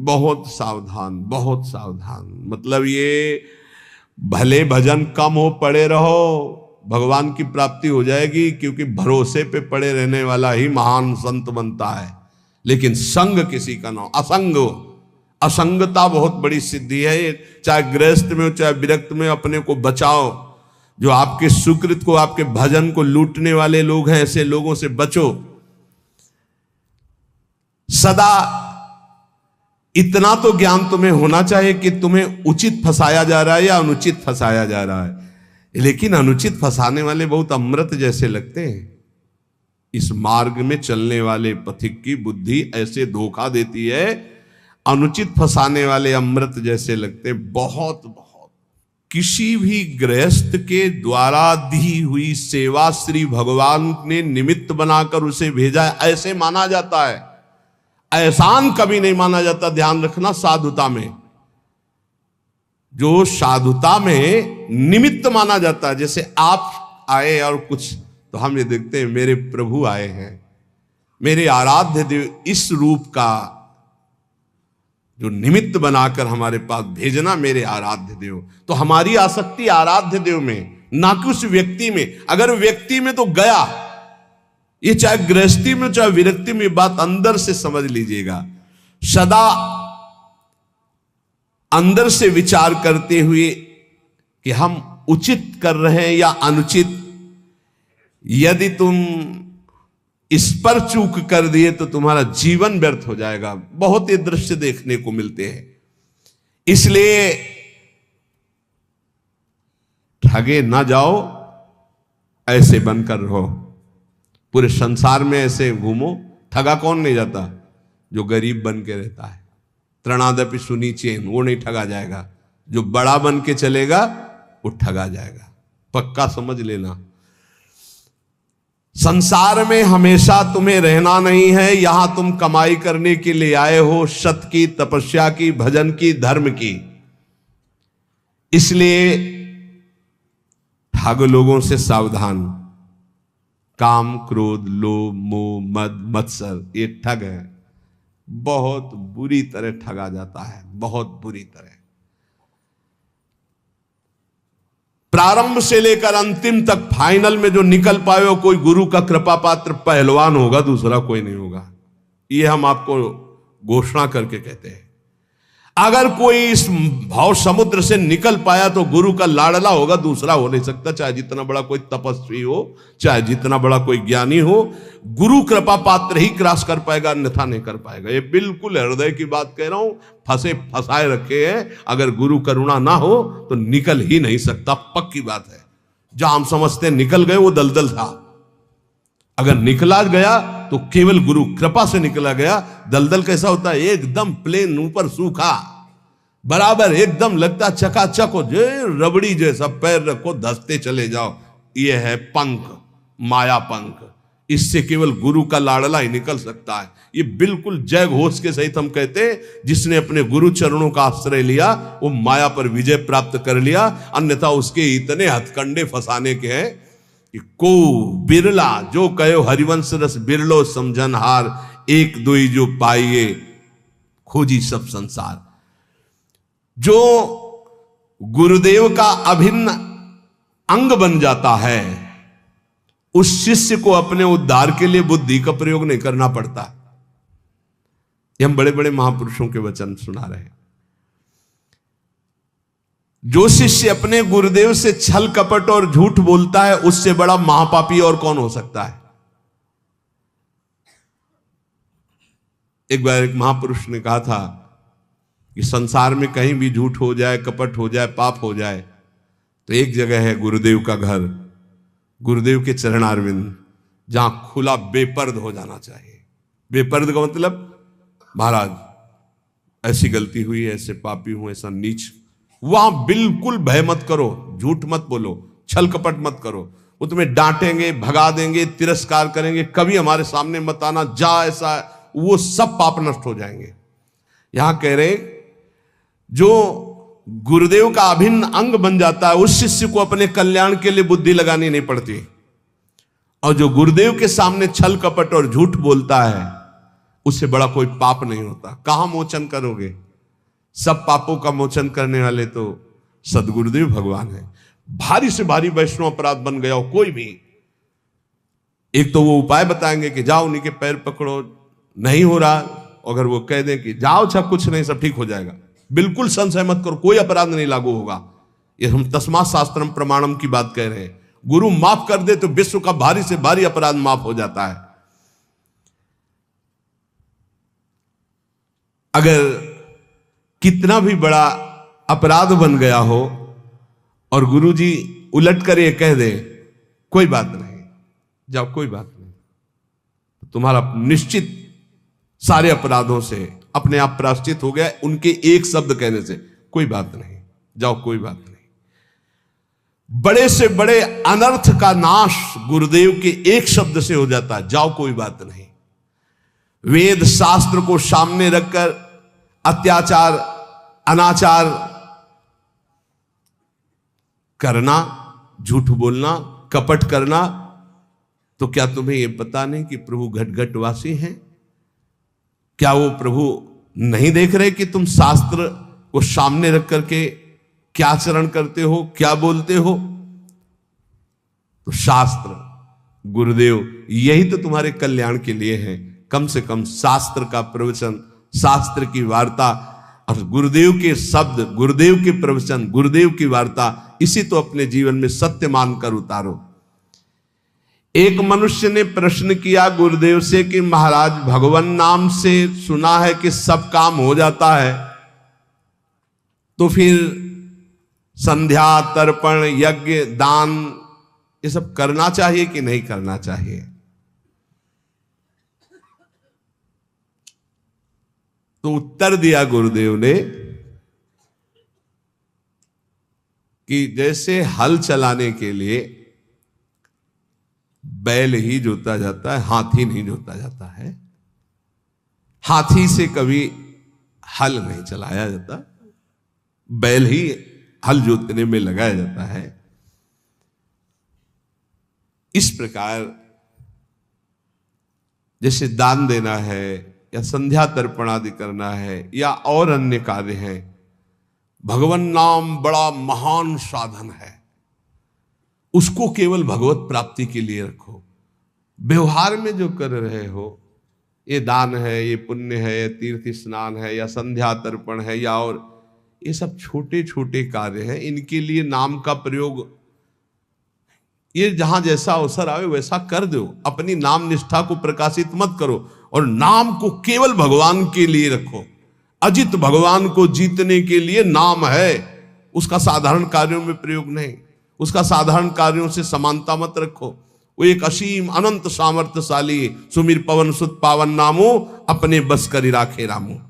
बहुत सावधान, बहुत सावधान। मतलब ये भले भजन कम हो, पड़े रहो, भगवान की प्राप्ति हो जाएगी, क्योंकि भरोसे पे पड़े रहने वाला ही महान संत बनता है। लेकिन संग किसी का ना, असंगता बहुत बड़ी सिद्धि है। चाहे गृहस्थ में हो चाहे विरक्त में, अपने को बचाओ। जो आपके सुकृत को, आपके भजन को लूटने वाले लोग हैं, ऐसे लोगों से बचो। सदा इतना तो ज्ञान तुम्हें होना चाहिए कि तुम्हें उचित फंसाया जा रहा है या अनुचित फंसाया जा रहा है। लेकिन अनुचित फंसाने वाले बहुत अमृत जैसे लगते हैं। इस मार्ग में चलने वाले पथिक की बुद्धि ऐसे धोखा देती है, अनुचित फंसाने वाले अमृत जैसे लगते। बहुत बहुत किसी भी गृहस्थ के द्वारा दी हुई सेवा श्री भगवान ने निमित्त बनाकर उसे भेजा है, ऐसे माना जाता है। एहसान कभी नहीं माना जाता। ध्यान रखना, साधुता में, जो साधुता में निमित्त माना जाता है। जैसे आप आए और कुछ, तो हम ये देखते हैं मेरे प्रभु आए हैं, मेरे आराध्य देव, इस रूप का जो निमित्त बनाकर हमारे पास भेजना, मेरे आराध्य देव। तो हमारी आसक्ति आराध्य देव में, ना कि उस व्यक्ति में। अगर व्यक्ति में तो गया, ये चाहे गृहस्थी में चाहे विरक्ति में, बात अंदर से समझ लीजिएगा। सदा अंदर से विचार करते हुए कि हम उचित कर रहे हैं या अनुचित। यदि तुम इस पर चूक कर दिए तो तुम्हारा जीवन व्यर्थ हो जाएगा। बहुत ये दृश्य देखने को मिलते हैं। इसलिए ठगे ना जाओ, ऐसे बनकर रहो। पूरे संसार में ऐसे घूमो। ठगा कौन नहीं जाता? जो गरीब बन के रहता है। त्रणादपि सुनीचेन, वो नहीं ठगा जाएगा। जो बड़ा बन के चलेगा वो ठगा जाएगा। पक्का समझ लेना। संसार में हमेशा तुम्हें रहना नहीं है। यहां तुम कमाई करने के लिए आए हो, सत की, तपस्या की, भजन की, धर्म की। इसलिए ठग लोगों से सावधान। काम, क्रोध, लोभ, मोह, मद, मत्सर, ये ठग है। बहुत बुरी तरह ठगा जाता है, बहुत बुरी तरह। प्रारंभ से लेकर अंतिम तक, फाइनल में जो निकल पाए हो, कोई गुरु का कृपा पात्र पहलवान होगा, दूसरा कोई नहीं होगा। ये हम आपको घोषणा करके कहते हैं। अगर कोई इस भाव समुद्र से निकल पाया तो गुरु का लाडला होगा, दूसरा हो नहीं सकता। चाहे जितना बड़ा कोई तपस्वी हो, चाहे जितना बड़ा कोई ज्ञानी हो, गुरु कृपा पात्र ही क्रॉस कर पाएगा, अन्यथा नहीं कर पाएगा। ये बिल्कुल हृदय की बात कह रहा हूं। फंसाए रखे हैं। अगर गुरु करुणा ना हो तो निकल ही नहीं सकता, पक्की बात है। जहां हम समझते हैं निकल गए, वो दलदल था। अगर निकला गया तो केवल गुरु कृपा से निकला गया। दलदल कैसा होता है? एकदम प्लेन, ऊपर सूखा, बराबर एकदम लगता चकाचक हो, जो रबड़ी जैसा। पैर रखो, धसते चले जाओ। ये है पंख, माया पंख। इससे केवल गुरु का लाडला ही निकल सकता है। ये बिल्कुल जय घोष के सहित हम कहते हैं, जिसने अपने गुरु चरणों का आश्रय लिया वो माया पर विजय प्राप्त कर लिया। अन्यथा उसके इतने हथकंडे फंसाने के हैं कि को बिरला जो कहो हरिवंश रस बिरलो समझनहार, एक दुई जो पाइए खोजी सब संसार। जो गुरुदेव का अभिन्न अंग बन जाता है, उस शिष्य को अपने उद्धार के लिए बुद्धि का प्रयोग नहीं करना पड़ता। ये हम बड़े बड़े महापुरुषों के वचन सुना रहे हैं। जो शिष्य अपने गुरुदेव से छल कपट और झूठ बोलता है, उससे बड़ा महापापी और कौन हो सकता है। एक बार एक महापुरुष ने कहा था कि संसार में कहीं भी झूठ हो जाए, कपट हो जाए, पाप हो जाए, तो एक जगह है गुरुदेव का घर, गुरुदेव के चरणारविंद, जहां खुला बेपर्द हो जाना चाहिए। बेपर्द का मतलब, महाराज ऐसी गलती हुई, ऐसे पापी हूं, ऐसा नीच, वहां बिल्कुल भय मत करो, झूठ मत बोलो, छल कपट मत करो। वो तुम्हें डांटेंगे, भगा देंगे, तिरस्कार करेंगे, कभी हमारे सामने मत आना, जा ऐसा, वो सब पाप नष्ट हो जाएंगे। यहां कह रहे जो गुरुदेव का अभिन्न अंग बन जाता है, उस शिष्य को अपने कल्याण के लिए बुद्धि लगानी नहीं पड़ती। और जो गुरुदेव के सामने छल कपट और झूठ बोलता है, उससे बड़ा कोई पाप नहीं होता। कहां मोचन करोगे? सब पापों का मोचन करने वाले तो सदगुरुदेव भगवान है। भारी से भारी वैष्णव अपराध बन गया हो कोई भी, एक तो वो उपाय बताएंगे कि जाओ उन्हीं के पैर पकड़ो, नहीं हो रहा, अगर वो कह दें कि जाओ अच्छा कुछ नहीं सब ठीक हो जाएगा, बिल्कुल संशय मत करो, कोई अपराध नहीं लागू होगा। ये हम तस्मात् शास्त्रम प्रमाणम की बात कह रहे हैं। गुरु माफ कर दे तो विश्व का भारी से भारी अपराध माफ हो जाता है। अगर कितना भी बड़ा अपराध बन गया हो और गुरुजी उलट कर ये कह दे कोई बात नहीं, जाओ कोई बात नहीं, तो तुम्हारा निश्चित सारे अपराधों से अपने आप प्रायश्चित हो गया उनके एक शब्द कहने से। कोई बात नहीं, जाओ कोई बात नहीं। बड़े से बड़े अनर्थ का नाश गुरुदेव के एक शब्द से हो जाता है, जाओ कोई बात नहीं। वेद शास्त्र को सामने रखकर अत्याचार, अनाचार करना, झूठ बोलना, कपट करना, तो क्या तुम्हें यह पता नहीं कि प्रभु घट घटवासी हैं? क्या वो प्रभु नहीं देख रहे कि तुम शास्त्र को सामने रख करके क्या आचरण करते हो, क्या बोलते हो? तो शास्त्र, गुरुदेव यही तो तुम्हारे कल्याण के लिए है। कम से कम शास्त्र का प्रवचन, शास्त्र की वार्ता और गुरुदेव के शब्द, गुरुदेव के प्रवचन, गुरुदेव की वार्ता, इसी तो अपने जीवन में सत्य मानकर उतारो। एक मनुष्य ने प्रश्न किया गुरुदेव से कि महाराज भगवान नाम से सुना है कि सब काम हो जाता है, तो फिर संध्या, तर्पण, यज्ञ, दान ये सब करना चाहिए कि नहीं करना चाहिए? तो उत्तर दिया गुरुदेव ने कि जैसे हल चलाने के लिए बैल ही जोता जाता है, हाथी नहीं जोता जाता है। हाथी से कभी हल नहीं चलाया जाता, बैल ही हल जोतने में लगाया जाता है। इस प्रकार जैसे दान देना है या संध्या तर्पण आदि करना है या और अन्य कार्य हैं, भगवान नाम बड़ा महान साधन है, उसको केवल भगवत प्राप्ति के लिए रखो। व्यवहार में जो कर रहे हो, ये दान है, ये पुण्य है, ये तीर्थ स्नान है या संध्या तर्पण है या और, ये सब छोटे छोटे कार्य हैं। इनके लिए नाम का प्रयोग ये जहां जैसा अवसर आवे वैसा कर दो। अपनी नाम निष्ठा को प्रकाशित मत करो और नाम को केवल भगवान के लिए रखो। अजित भगवान को जीतने के लिए नाम है, उसका साधारण कार्यों में प्रयोग नहीं, उसका साधारण कार्यों से समानता मत रखो। वो एक असीम अनंत सामर्थ्यशाली सुमिर पवन सुत पावन नामो अपने बस करी राखे रामो।